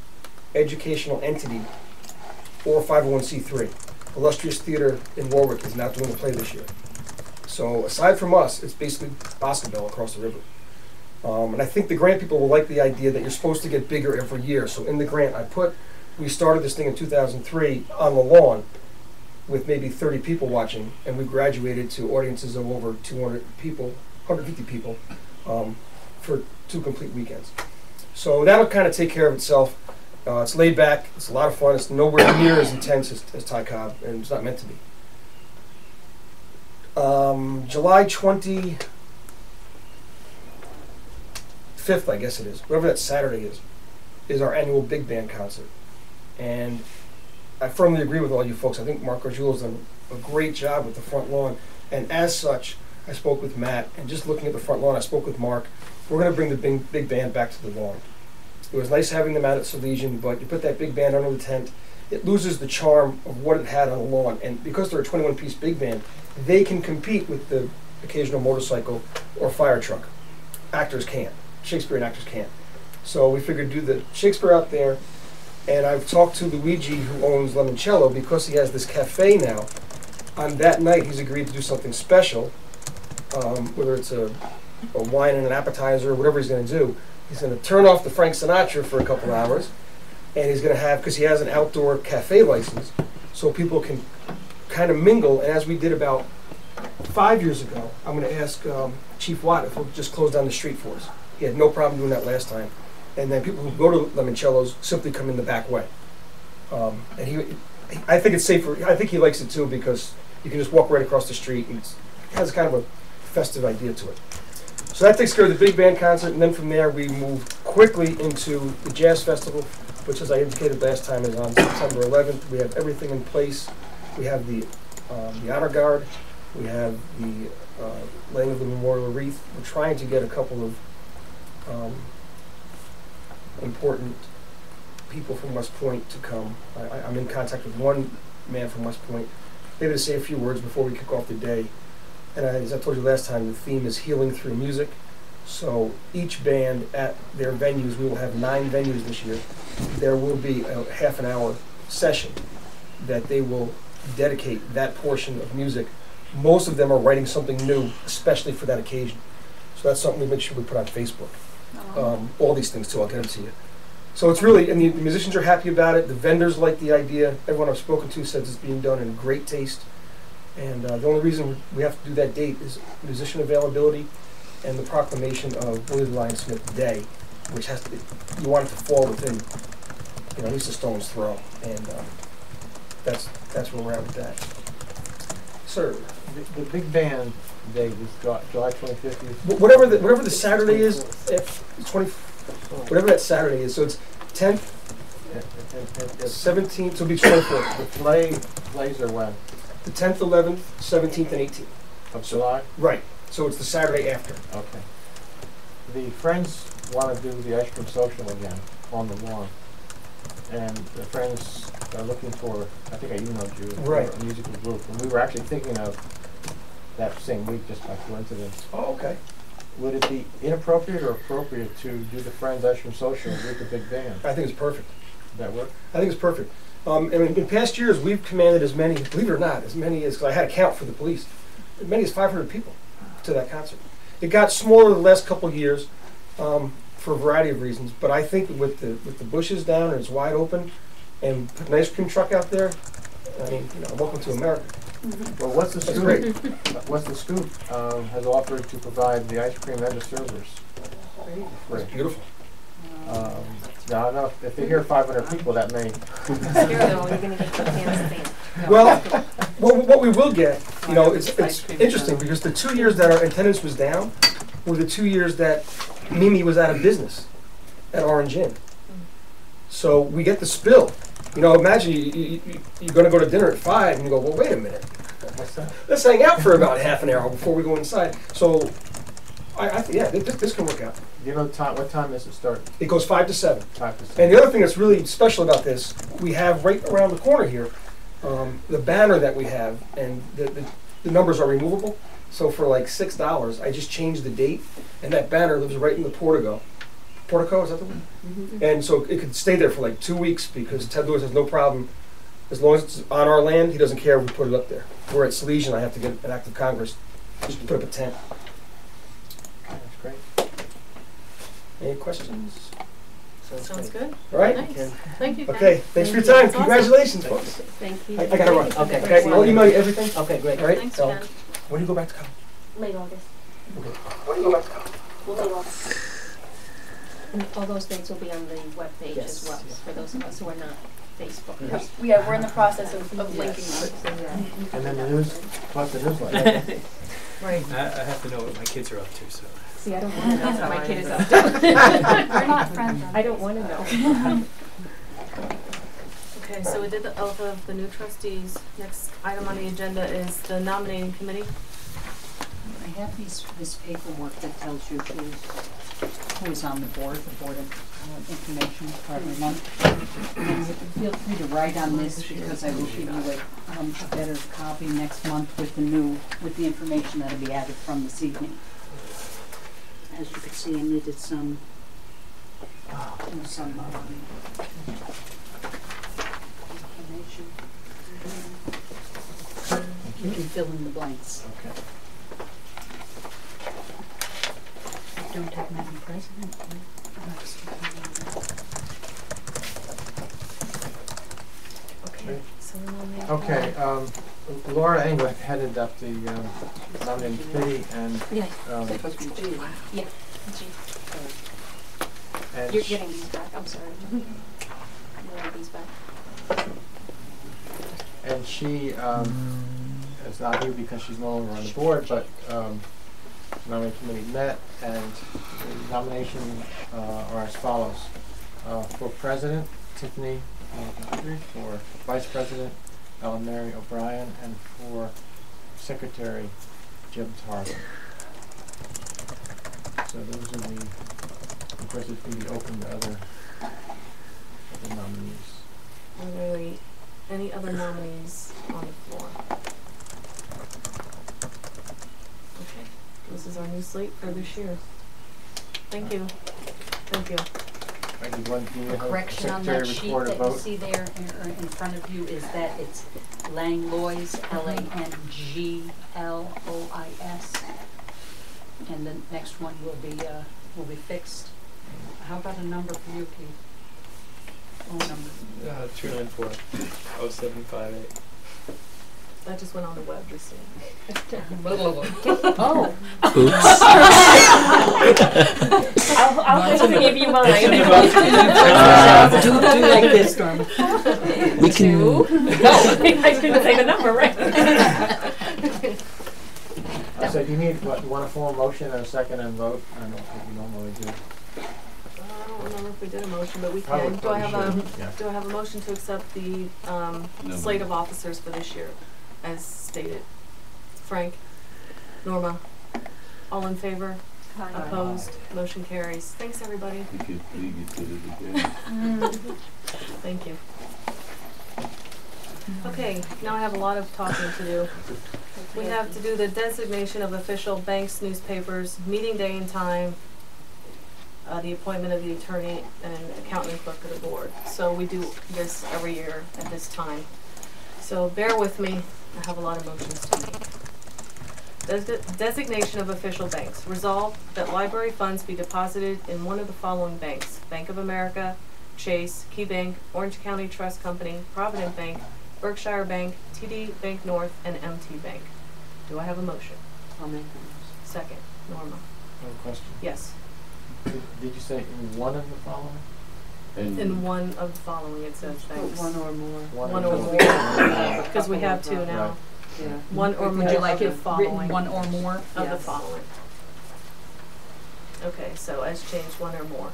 educational entity or 501c3. Illustrious Theater in Warwick is not doing a play this year. So aside from us, it's basically Boscobel across the river. And I think the grant people will like the idea that you're supposed to get bigger every year. So in the grant we started this thing in 2003 on the lawn with maybe 30 people watching, and we graduated to audiences of over 200 people, 150 people, for 2 complete weekends. So that'll kind of take care of itself. It's laid back, it's a lot of fun, it's nowhere near as intense as Ty Cobb, and it's not meant to be. July 25th, I guess it is, whatever that Saturday is our annual big band concert. And I firmly agree with all you folks. I think Mark Gargiulo's done a great job with the front lawn. And as such, I spoke with Matt, and just looking at the front lawn, I spoke with Mark. We're going to bring the big band back to the lawn. It was nice having them out at Salesian, but you put that big band under the tent, it loses the charm of what it had on the lawn. And because they're a 21-piece big band, they can compete with the occasional motorcycle or fire truck. Actors can't. Shakespearean actors can't. So we figured do the Shakespeare out there, and I've talked to Luigi, who owns Limoncello, because he has this cafe now. On that night, he's agreed to do something special, whether it's a wine and an appetizer, or whatever he's going to do. He's going to turn off the Frank Sinatra for a couple hours, and he's going to have, because he has an outdoor cafe license, so people can kind of mingle. And as we did about 5 years ago, I'm going to ask Chief Watt if he'll just close down the street for us. He had no problem doing that last time. And then people who go to Limoncello's simply come in the back way. And I think it's safer. I think he likes it too, because you can just walk right across the street, and it has kind of a festive idea to it. So that takes care of the big band concert, and then from there we move quickly into the Jazz Festival, which, as I indicated last time, is on September 11th. We have everything in place. We have the honor guard. We have the laying of the memorial wreath. We're trying to get a couple of important people from West Point to come. I'm in contact with one man from West Point, maybe to say a few words before we kick off the day. And as I told you last time, the theme is healing through music. So each band at their venues, we will have 9 venues this year. There will be a half-an-hour session that they will dedicate that portion of music. Most of them are writing something new, especially for that occasion. So that's something we make sure we put on Facebook. All these things too, I'll get them to you. So it's really, and the musicians are happy about it, the vendors like the idea, everyone I've spoken to says it's being done in great taste. And the only reason we have to do that date is musician availability and the proclamation of William Lyon Smith Day, which has to, you want it to fall within, at least a stone's throw. And that's where we're at with that. Sir? The big band date is July 25th. Whatever the Saturday is, whatever that Saturday is, so it's 10th, 17th, so it'll be 24th. The plays are when? The 10th, 11th, 17th, and 18th. Of July? Right. So it's the Saturday after. Okay. The Friends want to do the ice cream social again on the lawn. And the Friends are looking for, I think I emailed you, right, a musical group. And we were actually thinking of that same week just by coincidence. Oh, okay. Would it be inappropriate or appropriate to do the Friends Ice Cream Social with the big band? I think it's perfect. Does that work? I think it's perfect. And in past years, we've commanded as many, believe it or not, as many as, because I had a count for the police, as many as 500 people to that concert. It got smaller the last couple of years for a variety of reasons, but I think with the bushes down and it's wide open and put an ice cream truck out there, I mean, welcome to America. Well, What's the That's Scoop? great. What's the Scoop has offered to provide the ice cream and the servers. That's beautiful. Now, I know if they hear 500 people, that may. Well, what we will get, it's interesting because the 2 years that our attendance was down were the 2 years that Mimi was out of business at Orange Inn. So we get the spill. Imagine you're going to go to dinner at 5 and you go, well, wait a minute. What's that? Let's hang out for about half an hour before we go inside. So, I think, yeah, this can work out. Do you know what time does it start? It goes 5 to 7. 5 to 7. And the other thing that's really special about this, we have right around the corner here, the banner that we have, and the numbers are removable. So for like $6, I just changed the date, and that banner lives right in the portico. Portico, is that the one? Mm-hmm. And so it could stay there for like 2 weeks because Ted Lewis has no problem. As long as it's on our land, he doesn't care if we put it up there. We're at Salesian, I have to get an act of Congress just to put up a tent. That's great. Any questions? Sounds good. All right? Nice. Thank you, Ken. Okay, thanks for your time. That's awesome. Congratulations, folks. Thank you. I gotta run. Okay. I'll email you everything. Okay, great. All right? Thanks, So, Ken. when do you go back to college? Late August. When do you go back to college? Late August. And all those dates will be on the webpage Yes. as well, for those of us who are not Facebook. Yeah, we're in the process of linking them. And then the news, plus the newsletter. Right. I have to know what my kids are up to, so. See, I don't want to know what my kid is up to. We're not friends. I don't want to know. Okay, so we did the oath of the new trustees. Next item on the agenda is the nominating committee. I have this paperwork that tells you who is on the board of information for every month. And feel free to write on this because I will give you a better copy next month with the information that'll be added from this evening. As you can see, I needed some information. You can fill in the blanks. Okay. Don't have Madam President. Okay, so we're nominating. Okay, Laura Engler headed up the nominating committee, and Yeah. and You're getting these back, I'm sorry. You're getting these back. and she is not here because she's no longer on the board, but the nominating committee met, and the nominations are as follows. For president, Tiffany Guthrie; for vice president, Ellen Mary O'Brien; and for secretary, Jim Tarver. So those are the, of course, it's going to be open to other nominees. Are there any other nominees on the floor? Okay, this is our new slate for this year. Thank you. Thank you. Do you want to The have correction on secretary that sheet record a that you vote? see there in front of you is that it's Langlois, Langlois. And the next one will be fixed. How about a number for you, Keith? Oh, number. 294-0758. That just went on the web this year. Oh. Oops. I'll have to give you mine. Do like this, Norma. We can. No, I didn't say the number, right? So do you need, what, you want a formal motion and a second and vote? I don't think we normally do. I don't remember if we did a motion, but we Probably- can. Do I have probably a, should, yeah. do I have a motion to accept the, slate of officers for this year, as stated? Frank? Norma? All in favor? Opposed? Motion carries. Thanks, everybody. You could, you did it again. Thank you. Okay, now I have a lot of talking to do. We have to do the designation of official banks, newspapers, meeting day and time, the appointment of the attorney and accountant and clerk of the board. So we do this every year at this time. So bear with me, I have a lot of motions to make. Designation of official banks. Resolve that library funds be deposited in one of the following banks: Bank of America, Chase, Key Bank, Orange County Trust Company, Provident Bank, Berkshire Bank, TD Bank North, and MT Bank. Do I have a motion? I'll make the motion. Second. Norma? I have a question. Yes. Did you say in one of the following? And In one of the following, it says Put banks. one or more. One or more. Because we have two now. Right. Yeah. One or more Would you like of it the following. written one or more? Of the Yes. following. Okay, so as changed, one or more.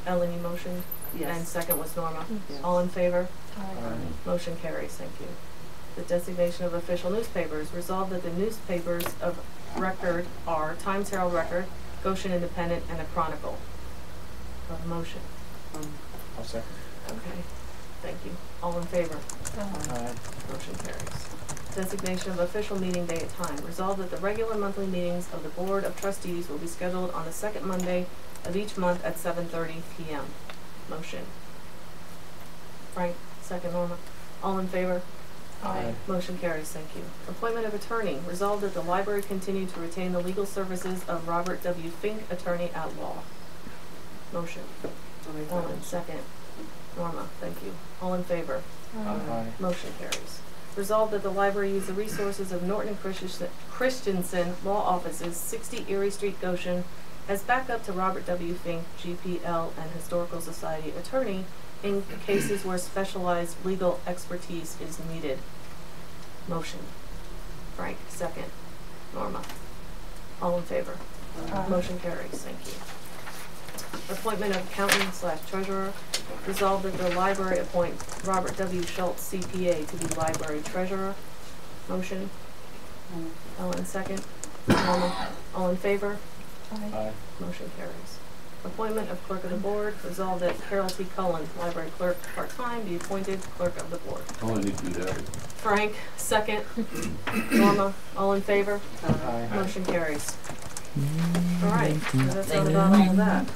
Ellen, you motion? And Yes. second was Norma. Yes. All in favor? Aye. Motion carries, thank you. The designation of official newspapers. Resolved that the newspapers of record are Times Herald Record, Goshen Independent, and the Chronicle. Do I have a motion? I'll second. Okay, thank you. All in favor? Aye. Motion carries. Designation of official meeting day and time. Resolved that the regular monthly meetings of the Board of Trustees will be scheduled on the second Monday of each month at 7:30 p.m. Motion. Frank, second. Norma. All in favor? Aye. Motion carries, thank you. Appointment of attorney. Resolved that the library continue to retain the legal services of Robert W. Fink, attorney at law. Motion. I'll make that Ellen, motion. second. Norma, thank you. All in favor? Aye. Motion carries. Resolved that the library use the resources of Norton and Christensen Law Offices, 60 Erie Street, Goshen, as backup to Robert W. Fink, GPL, and Historical Society attorney in cases where specialized legal expertise is needed. Motion. Frank, second. Norma. All in favor? Motion carries. Thank you. Appointment of accountant/treasurer. Resolved that the library appoint Robert W. Schultz, CPA, to be library treasurer. Motion. Ellen, second. Norma. All in favor? Aye. Motion carries. Appointment of clerk of the board. Resolved that Carol T. Cullen, library clerk, part-time, be appointed clerk of the board. oh, I need to do that. Frank, second. Norma, all in favor? Aye. Motion carries. All right, so that's all about all of that.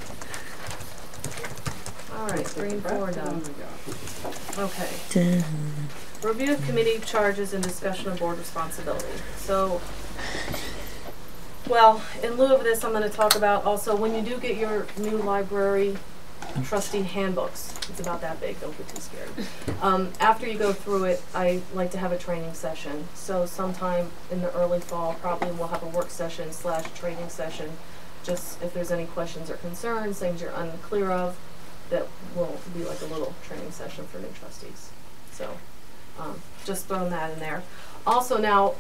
All right, 3 and 4 done. Okay. Review of committee charges and discussion of board responsibility. So, well, in lieu of this, I'm going to talk about also when you do get your new library trustee handbooks. It's about that big, don't get too scared. After you go through it, I like to have a training session. So sometime in the early fall, probably we'll have a work session / training session. Just if there's any questions or concerns, things you're unclear of, that will be like a little training session for new trustees. So just throwing that in there. Also now,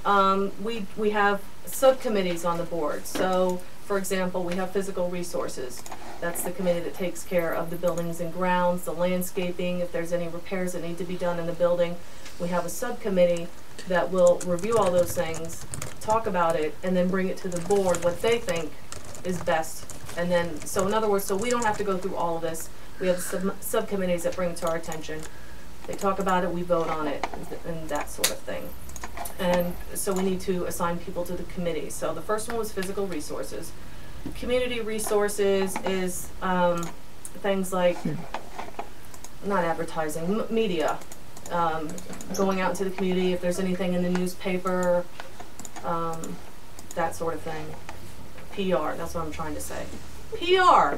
we have subcommittees on the board. So for example, we have physical resources. That's the committee that takes care of the buildings and grounds, the landscaping, if there's any repairs that need to be done in the building. We have a subcommittee that will review all those things, talk about it, and then bring it to the board, what they think is best. And then, so in other words, so we don't have to go through all of this. We have subcommittees that bring it to our attention. They talk about it, we vote on it, and that sort of thing. And so we need to assign people to the committee. So the first one was physical resources. Community resources is things like, not advertising, media, going out into the community, if there's anything in the newspaper, that sort of thing. PR, that's what I'm trying to say. PR,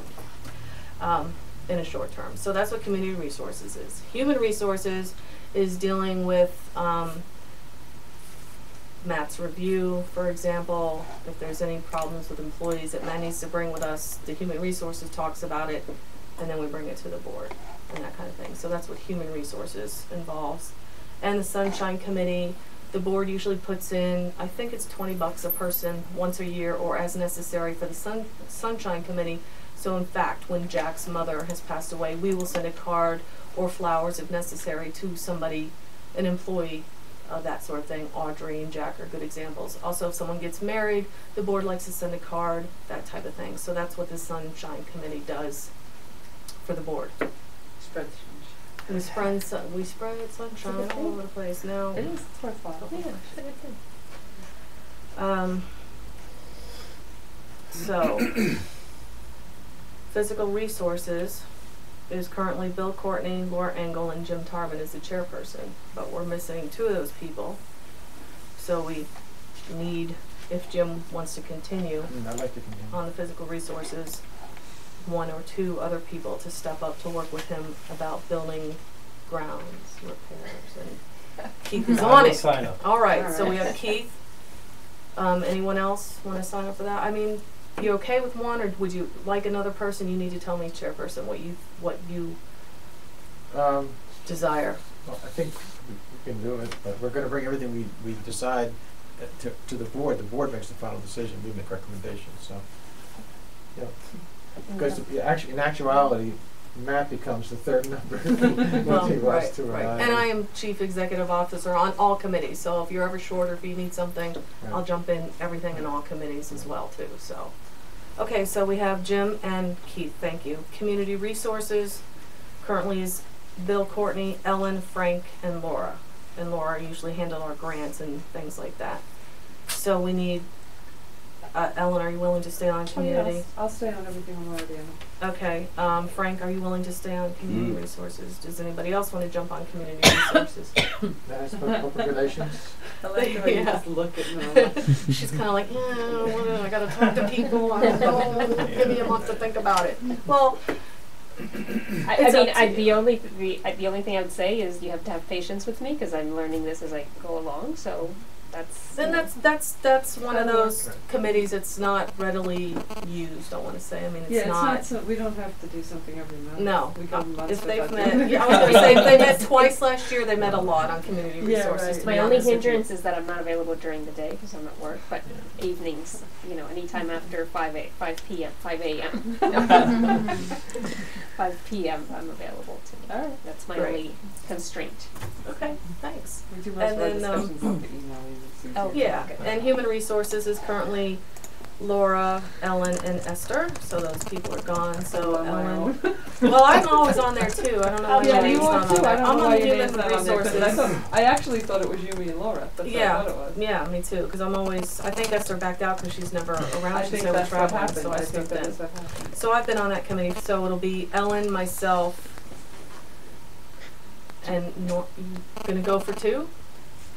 in a short term. So that's what community resources is. Human resources is dealing with Matt's review, for example, if there's any problems with employees that Matt needs to bring with us, the Human Resources talks about it, and then we bring it to the board and that kind of thing. So that's what Human Resources involves. And the Sunshine Committee, the board usually puts in, I think it's $20 a person once a year or as necessary for the Sunshine Committee. So in fact, when Jack's mother has passed away, we will send a card or flowers if necessary to somebody, an employee, that sort of thing. Audrey and Jack are good examples. Also, if someone gets married, the board likes to send a card, that type of thing. So that's what the Sunshine Committee does for the board. Spread the We spread sunshine all over the place. No. It is. It's worthwhile. Yeah. So, Physical Resources is currently Bill Courtney, Laura Engel, and Jim Tarvin is the chairperson. But we're missing 2 of those people. So we need, if Jim wants to continue I'd like to continue. on the Physical Resources, 1 or 2 other people to step up to work with him about building grounds, repairs, and Keith is on it. Sign up. All right, so we have Keith. Anyone else want to sign up for that? I mean, you okay with one, or would you like another person? You need to tell me, chairperson, what you desire. Well, I think we can do it, but we're going to bring everything we decide to the board. The board makes the final decision. We make recommendations. So, you know, because in actuality, Matt becomes the third member. Well, right. And I am chief executive officer on all committees. So if you're ever short or if you need something, Right. I'll jump in everything in all committees as well too. So, okay, so we have Jim and Keith. Thank you. Community Resources currently is Bill Courtney, Ellen, Frank, and Laura. And Laura usually handle our grants and things like that. So we need. Ellen, are you willing to stay on community? Yes, I'll stay on everything I'm already on. Okay. Frank, are you willing to stay on community resources? Does anybody else want to jump on community resources? That's public relations. I like the way you just look at me. She's kind of like, I got to talk to people. Give me a month to think about it. Well, the only thing I would say is you have to have patience with me because I'm learning this as I go along. So that's one of those committees that's not readily used. I want to say. I mean, it's not. So we don't have to do something every month. No, we go months if they've without met, doing I was going to say if they met twice last year. They met a lot on community resources. Right. To my be only honest with you. hindrance is that I'm not available during the day because I'm at work, but evenings, anytime after 5 p.m. 5 p.m. I'm available to. All right. That's my Great. only constraint. Okay, thanks. We do most of our And then, discussions on the email. Oh, Yeah, okay. and Human Resources is currently Laura, Ellen, and Esther. So those people are gone. So Ellen. Well, I'm always on there too. I don't know why Yeah, my you name's are not too. on there. I don't I'm know on why the your Human name's not on there, 'cause Resources. I actually thought it was you, me, and Laura. That's what I thought it was. Yeah, me too. Because I'm always. I think Esther backed out because she's never around. I She's think never that's what traveled, happened. so I I think stepped that in. is what happened. So I've been on that committee. So it'll be Ellen, myself, and gonna go for 2.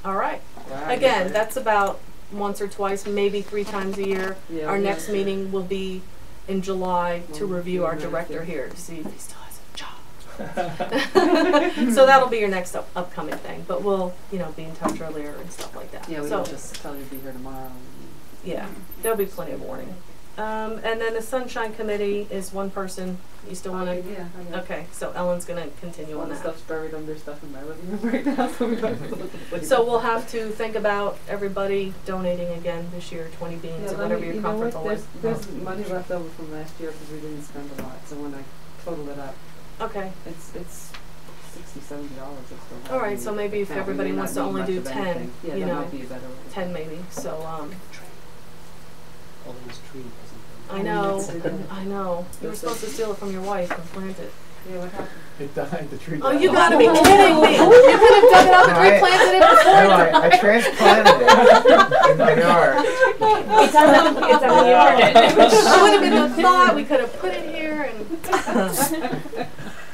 All right. Wow, Again, you're that's about once or twice, maybe 3 times a year. Yeah, Our yeah, next sure. meeting will be in July to Well, review our yeah, director yeah. here to see if he still has a job. So that'll be your next upcoming thing. But we'll, be in touch earlier and stuff like that. Yeah, we so, don't just tell you to be here tomorrow. yeah, there'll be plenty of warning. And then the Sunshine Committee is one person. You still want to? Yeah, I got it. Okay, so Ellen's going to continue All on the that. stuff's buried under stuff in my living room right now, so we don't have to look at the place. So we'll have to think about everybody donating again this year, 20 beans or whatever you're comfortable with. There's money left over from last year because we didn't spend a lot, so when I total it up, Okay. it's $60-70. It's All right, so maybe if everybody wants to only do 10, yeah, you that know, might be a better way. 10 maybe. So, All those trees. I know. You were supposed to steal it from your wife and plant it. Yeah, what happened? It died. The tree. Oh, died. you gotta be kidding me! You could have dug it up and No, replanted it before. No, I transplanted it in my yard. It's on the internet. I would have been the thought we could have put it here and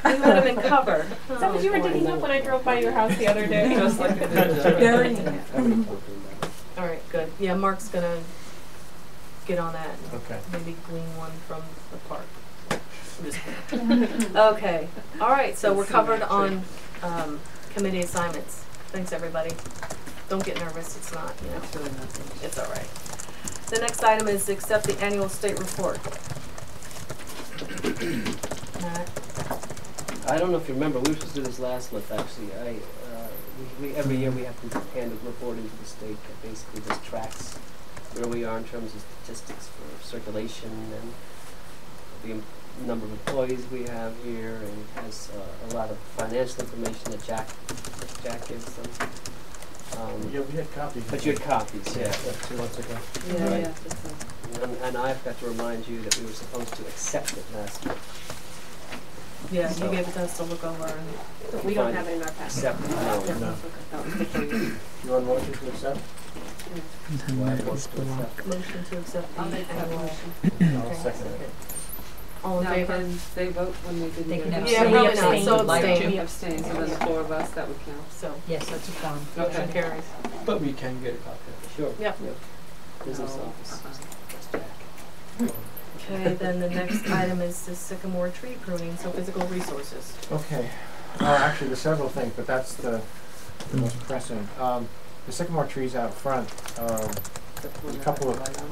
we would have been covered. Is that what you were digging up when I drove by your house the other day? Just like it did. All right, good. Yeah, Mark's gonna get on that. And Okay. maybe glean one from the park. I'm just kidding. Okay. All right. So we're covered on committee assignments. Thanks, everybody. don't get nervous, it's not, you know, That's really nothing. it's all right. The next item is to accept the annual state report. Matt? I don't know if you remember, we were supposed to do this last month, actually. We every year we have to hand a report into the state that basically just tracks where we are in terms of statistics for circulation and the number of employees we have here, and it has a lot of financial information that Jack gives them. Yeah, we had copies. But you had copies, yeah. 2 months ago. Yeah, Right. yeah, that's And I've got to remind you that we were supposed to accept it last month. Yeah, So- you gave it to us to look over and. We don't have it in our packet. Accept it, no. No. that was before you. You want motion to accept? Do I want to accept it? Motion to accept the I'll make that annual. motion. I'll second it. All in Now, favor? can they vote when they didn't They get can it? abstain. Yeah, probably not, Abstain. so Like abstain. We abstain, so then the 4 of us, that would count. So, Yes, that's a quorum. motion Okay. carries. But we can get a copy. Sure. Yep. Business Oh, office. That's Jack. Okay, then the next item is the sycamore tree pruning, so physical resources. Okay. Actually, there's several things, but that's the most pressing. The sycamore trees out front, That's the one A that couple I of- light on.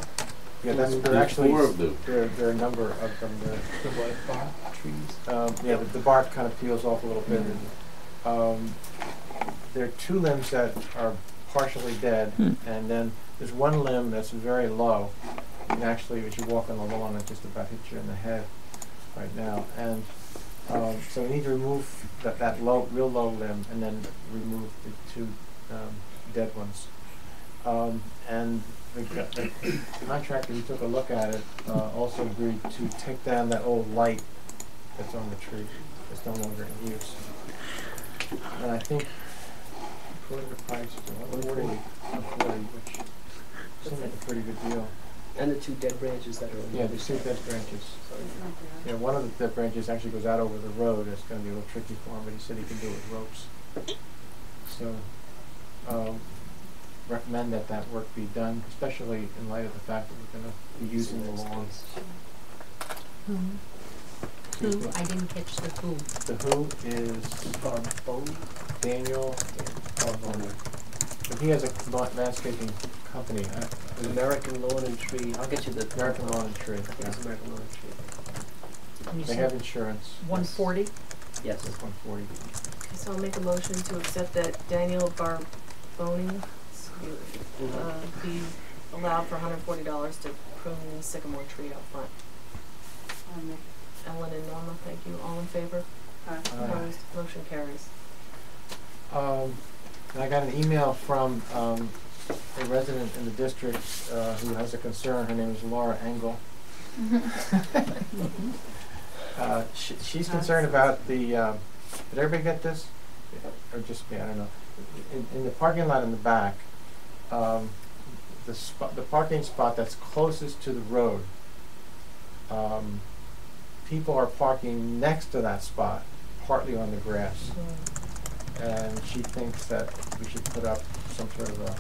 yeah, that's, There's they're actually, 4 of them. there are a number of them. The white bark trees. Yeah, the bark kind of peels off a little bit. And, there are 2 limbs that are partially dead, and then there's 1 limb that's very low. And actually, as you walk on the lawn, it just about hits you in the head right now. And so we need to remove that low, real low limb, and then remove the 2 dead ones. And the contractor who took a look at it also agreed to take down that old light that's on the tree that's no longer in use. And I think, according to the price, it's 140, which seems like a pretty good deal. And the 2 dead branches that are on the Yeah, other the 2 side. dead branches. It's not bad. Yeah, one of the dead branches actually goes out over the road. It's going to be a little tricky for him, but he said he can do it with ropes. So, recommend that work be done, especially in light of the fact that we're going to be using the lawn. Who? Who? I didn't catch the who. The who is Barbone? Daniel Carbone. But he has a landscaping company, American Lawn and Tree. I'll get you the American Lawn and Tree. I think it's American Lawn and Tree. And you They said have insurance. 140? Yes. It's 140. So I'll make a motion to accept that Daniel Barboni be allowed for $140 to prune the sycamore tree out front. Ellen and Norma, thank you. All in favor? Opposed? Motion carries. And I got an email from a resident in the district who has a concern. Her name is Laura Engel. She's concerned about the, did everybody get this? Or just me, I don't know. In the parking lot in the back, the parking spot that's closest to the road, people are parking next to that spot, partly on the grass. And she thinks that we should put up some sort of a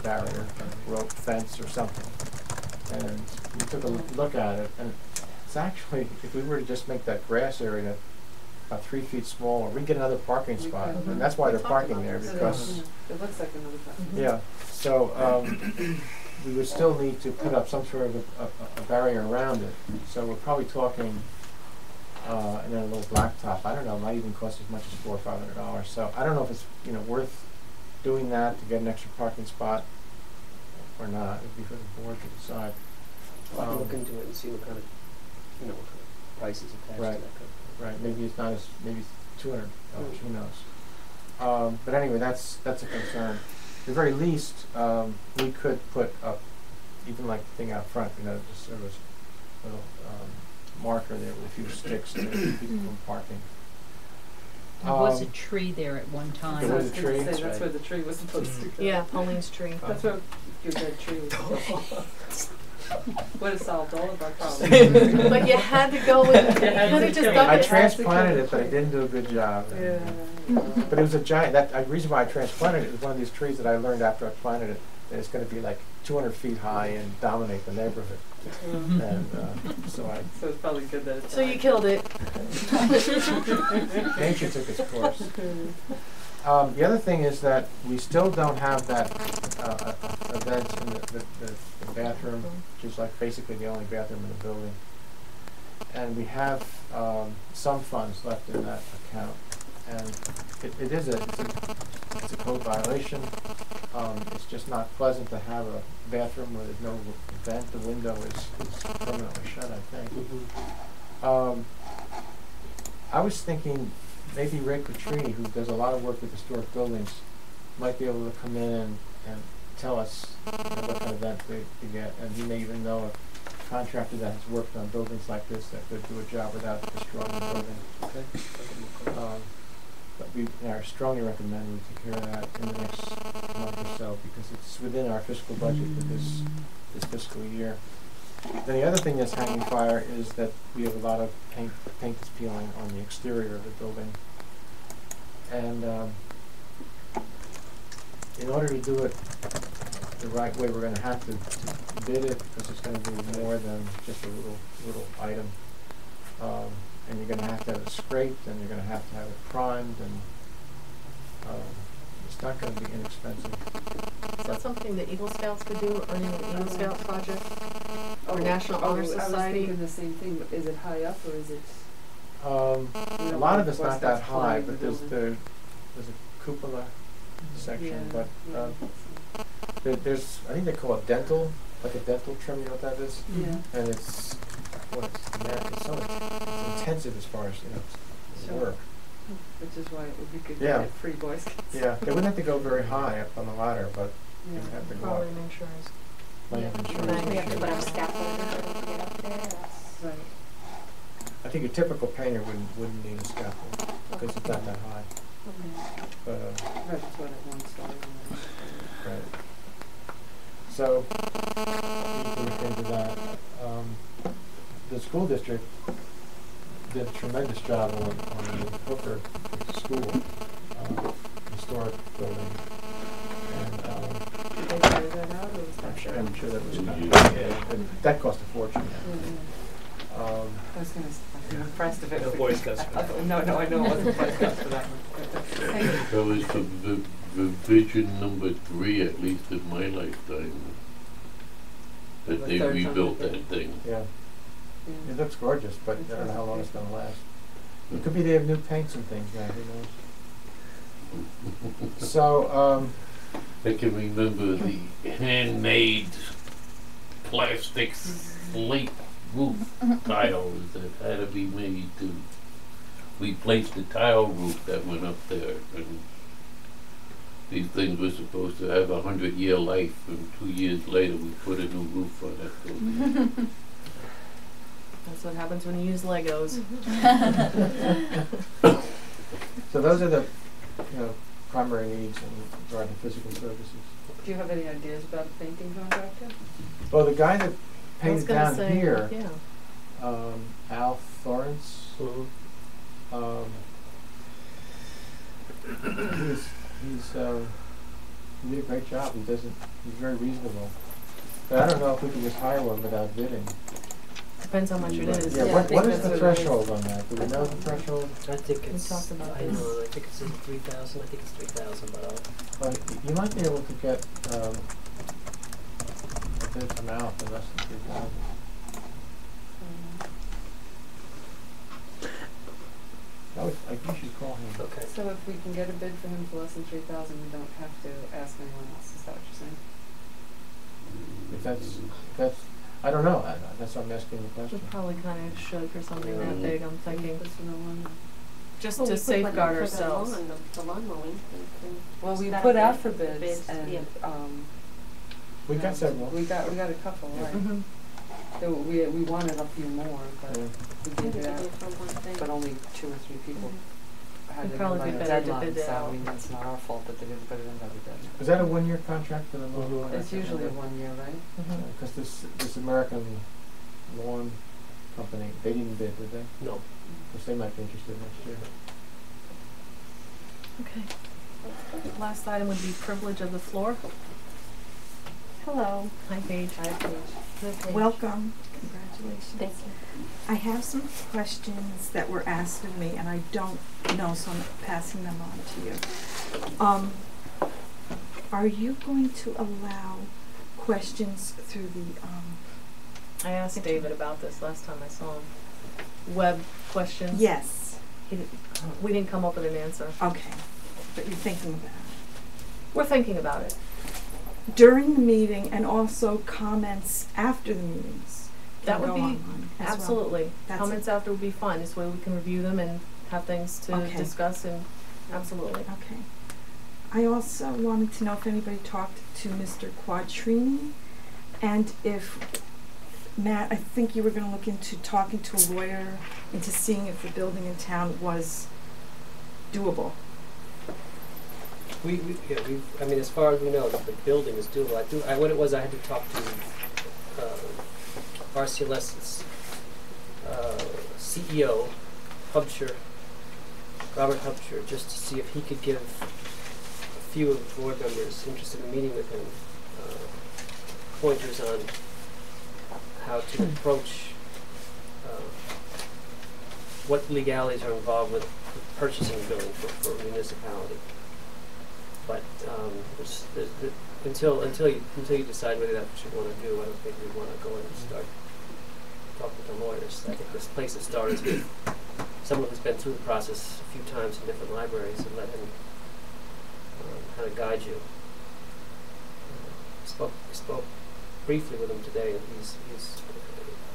barrier, a rope fence or something. And we took a look at it, and it's actually, if we were to just make that grass area about 3 feet smaller, we'd get another parking spot. And that's why they're parking there, because, It looks like another parking. yeah, so we would still need to put up some sort of a barrier around it. So we're probably talking, and then a little blacktop, I don't know, it might even cost as much as $400 or $500. So I don't know if it's, worth doing that to get an extra parking spot or not. It'd be for the board to decide. I'll have to look into it and see what kind of, what kind of prices attached Right. to that. Right, maybe it's not as, maybe it's $200, who knows. But anyway, that's a concern. At the very least, we could put up, even like the thing out front, just sort of a little marker there with a few sticks to keep people from parking. There was a tree there at one time. There was a tree? That's That's where the tree was supposed to go. Yeah, Pauline's tree. That's where your dead tree was supposed to go. Would have solved all of our problems. But you had to go with, you could have just done I it. transplanted it, but I didn't do a good job. Yeah. But it was a giant, the reason why I transplanted it was one of these trees that I learned after I planted it, that it's going to be like 200 feet high and dominate the neighborhood. And so it's probably good that it's So you killed it. nature took its course. The other thing is that we still don't have that event in the bathroom, which is like basically the only bathroom in the building. And we have some funds left in that account, and it's a code violation. It's just not pleasant to have a bathroom where there's no vent. The window is permanently shut, I think. I was thinking maybe Ray Petrini, who does a lot of work with historic buildings, might be able to come in and tell us what kind of vent to get, and he may even know a contractor that has worked on buildings like this that could do a job without destroying the building. Okay. But we strongly recommend we take care of that in the next month or so, because it's within our fiscal budget for this fiscal year. Then the other thing that's hanging fire is that we have a lot of paint that's peeling on the exterior of the building. And in order to do it the right way, we're going to have to bid it, because it's going to be more than just a little item. And you're going to have it scraped, and you're going to have it primed, and it's not going to be inexpensive. Is that something the Eagle Scouts could do, or any of the Eagle Scout project? Or National Honor I was Society? thinking the same thing, but is it high up or is it? A lot of it's not that high, but there's a cupola section, but there's, I think they call it dental, like a dental trim, you know what that is? Yeah. And it's intensive as far as, work. Which is why it would be good to Yeah. get free Boy Scouts. Yeah, they wouldn't have to go very high up on the ladder, but Yeah. they'd have to go up. Probably insurance. Might have insurance We have to issues. put our scaffolding to get up there. Right. I think a typical painter wouldn't need a scaffold, because it's not that high. But, Right, that's what it wants to right. So, you can look into that. The school district did a tremendous job on the Hooker School, historic building. And, Did they carry that out, or was that? I'm sure that was Yeah. and that cost a fortune. I was I'm impressed if it No was. Boy Scouts for that. No, I know it wasn't Boy Scouts for that one. That was the revision number 3, at least in my lifetime, that The they third time rebuilt they that thing. Yeah, Yeah. it looks gorgeous, but I don't know how long it's gonna last. It could be they have new paints and things now, who knows? So, I can remember the handmade plastic slate roof tiles that had to be made to replace the tile roof that went up there. And these things were supposed to have 100-year life, and 2 years later we put a new roof on that building. That's what happens when you use Legos. so those are the, primary needs in regard to physical services. Do you have any ideas about a painting contractor? Well, the guy that I was painted gonna down say, here, yeah. Al Thorance, he's he did a great job. He's very reasonable. But I don't know if we can just hire one without bidding. Depends how much it is. Yeah, I what think is that's the what it threshold on that? Do we know the threshold? I think We it's, talked about I this. know, I think it's in 3,000, I think it's 3,000, but Well, you might be able to get a bid amount for less than 3,000. I think you should call him. okay. So if we can get a bid for him for less than 3,000, we don't have to ask anyone else, is that what you're saying? If that's, I don't know. That's why I'm asking the We question. probably kind of should for something that big, I'm thinking. Personal one. Just Well, to we put money safeguard for ourselves. The lawn mowing. Well, we That put out bid, for the bids, and, yeah. We got several. We got a couple, right? Mhm. So we wanted a few more, but Yeah. we We did did it out, it from one thing. but only 2 or 3 people had It'd it in probably by be the better to deadline, bid it so I out. mean, that's not our fault that they didn't put it in by the deadline. Is that a 1-year contract for the lawn? It's usually a 1 year, right? Mhm. Because this American lawn company, they didn't bid, did they? No. Because they might be interested next year. Okay. Last item would be privilege of the floor. Hello. Hi, Paige. I have Welcome. Congratulations. Thank you. I have some questions that were asked of me, and I don't know, so I'm passing them on to you. Are you going to allow questions through the, I asked David about this last time I saw him. Web questions? Yes. We didn't come up with an answer. Okay, but you're thinking about it. We're thinking about it. During the meeting and also comments after the meetings That can would go be online as well. absolutely. That's Comments after would be fun. This way we can review them and have things to Okay. discuss and absolutely. Okay. I also wanted to know if anybody talked to Mr. Quattrini, and if, Matt, I think you were gonna look into talking to a lawyer, into seeing if the building in town was doable. I mean, as far as we know, the building is doable. What it was, I had to talk to RCLS's CEO, Hubsher, Robert Hubsher, just to see if he could give a few of the board members interested in meeting with him pointers on how to approach what legalities are involved with purchasing a building for a municipality. But until you decide whether that's what you want to do, I don't think we want to go in and start talking to lawyers. I think this place has started with someone who's been through the process a few times in different libraries, and let him kind of guide you. Spoke briefly with him today, and he's.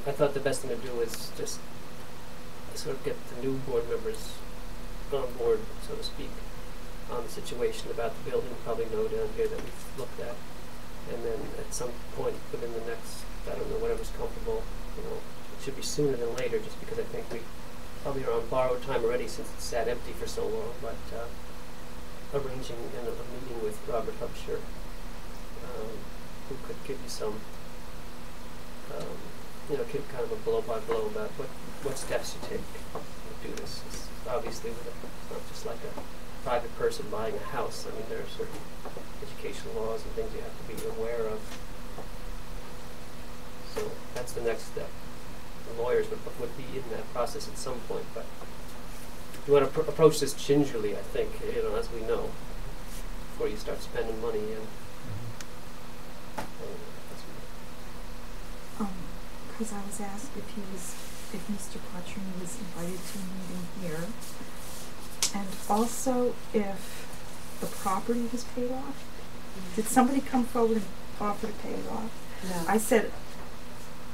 I thought the best thing to do is just sort of get the new board members on board, so to speak, on the situation about the building. Probably know down here that we've looked at, and then at some point within the next, I don't know, whatever's comfortable, it should be sooner than later, just because I think we probably are on borrowed time already since it's sat empty for so long, but arranging a meeting with Robert Hubsher, who could give you some, give kind of a blow-by-blow about what steps you take to do this. It's obviously, it's not just like a private person buying a house. I mean, there are certain educational laws and things you have to be aware of. So that's the next step. The lawyers would be in that process at some point, but you want to approach this gingerly, I think, as we know, before you start spending money. Because I was asked if Mr. Quattrini was invited to a meeting here, and also if the property was paid off. Did somebody come forward and offer to pay it off? No. I said,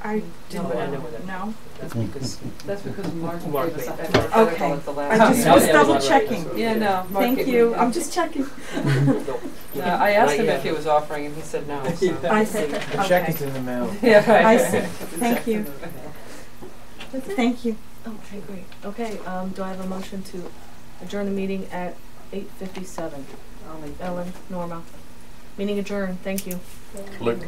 I didn't but I know know. that. No? That's because Mark Mark gave us a made- hypothetical at the last I just meeting. was Yeah, double that's right. checking. Yeah, no, Mark Thank gave you. me- I'm just checking. No, I asked Not him yet. if he was offering, and he said no. So. I see. The check Okay. is in the mail. Yeah, right. I see. Thank you. That's it? Thank you. Okay, great. Okay, do I have a motion to adjourn the meeting at 8:57? I'll make that. Ellen, Norma. Meeting adjourned. Thank you. Click.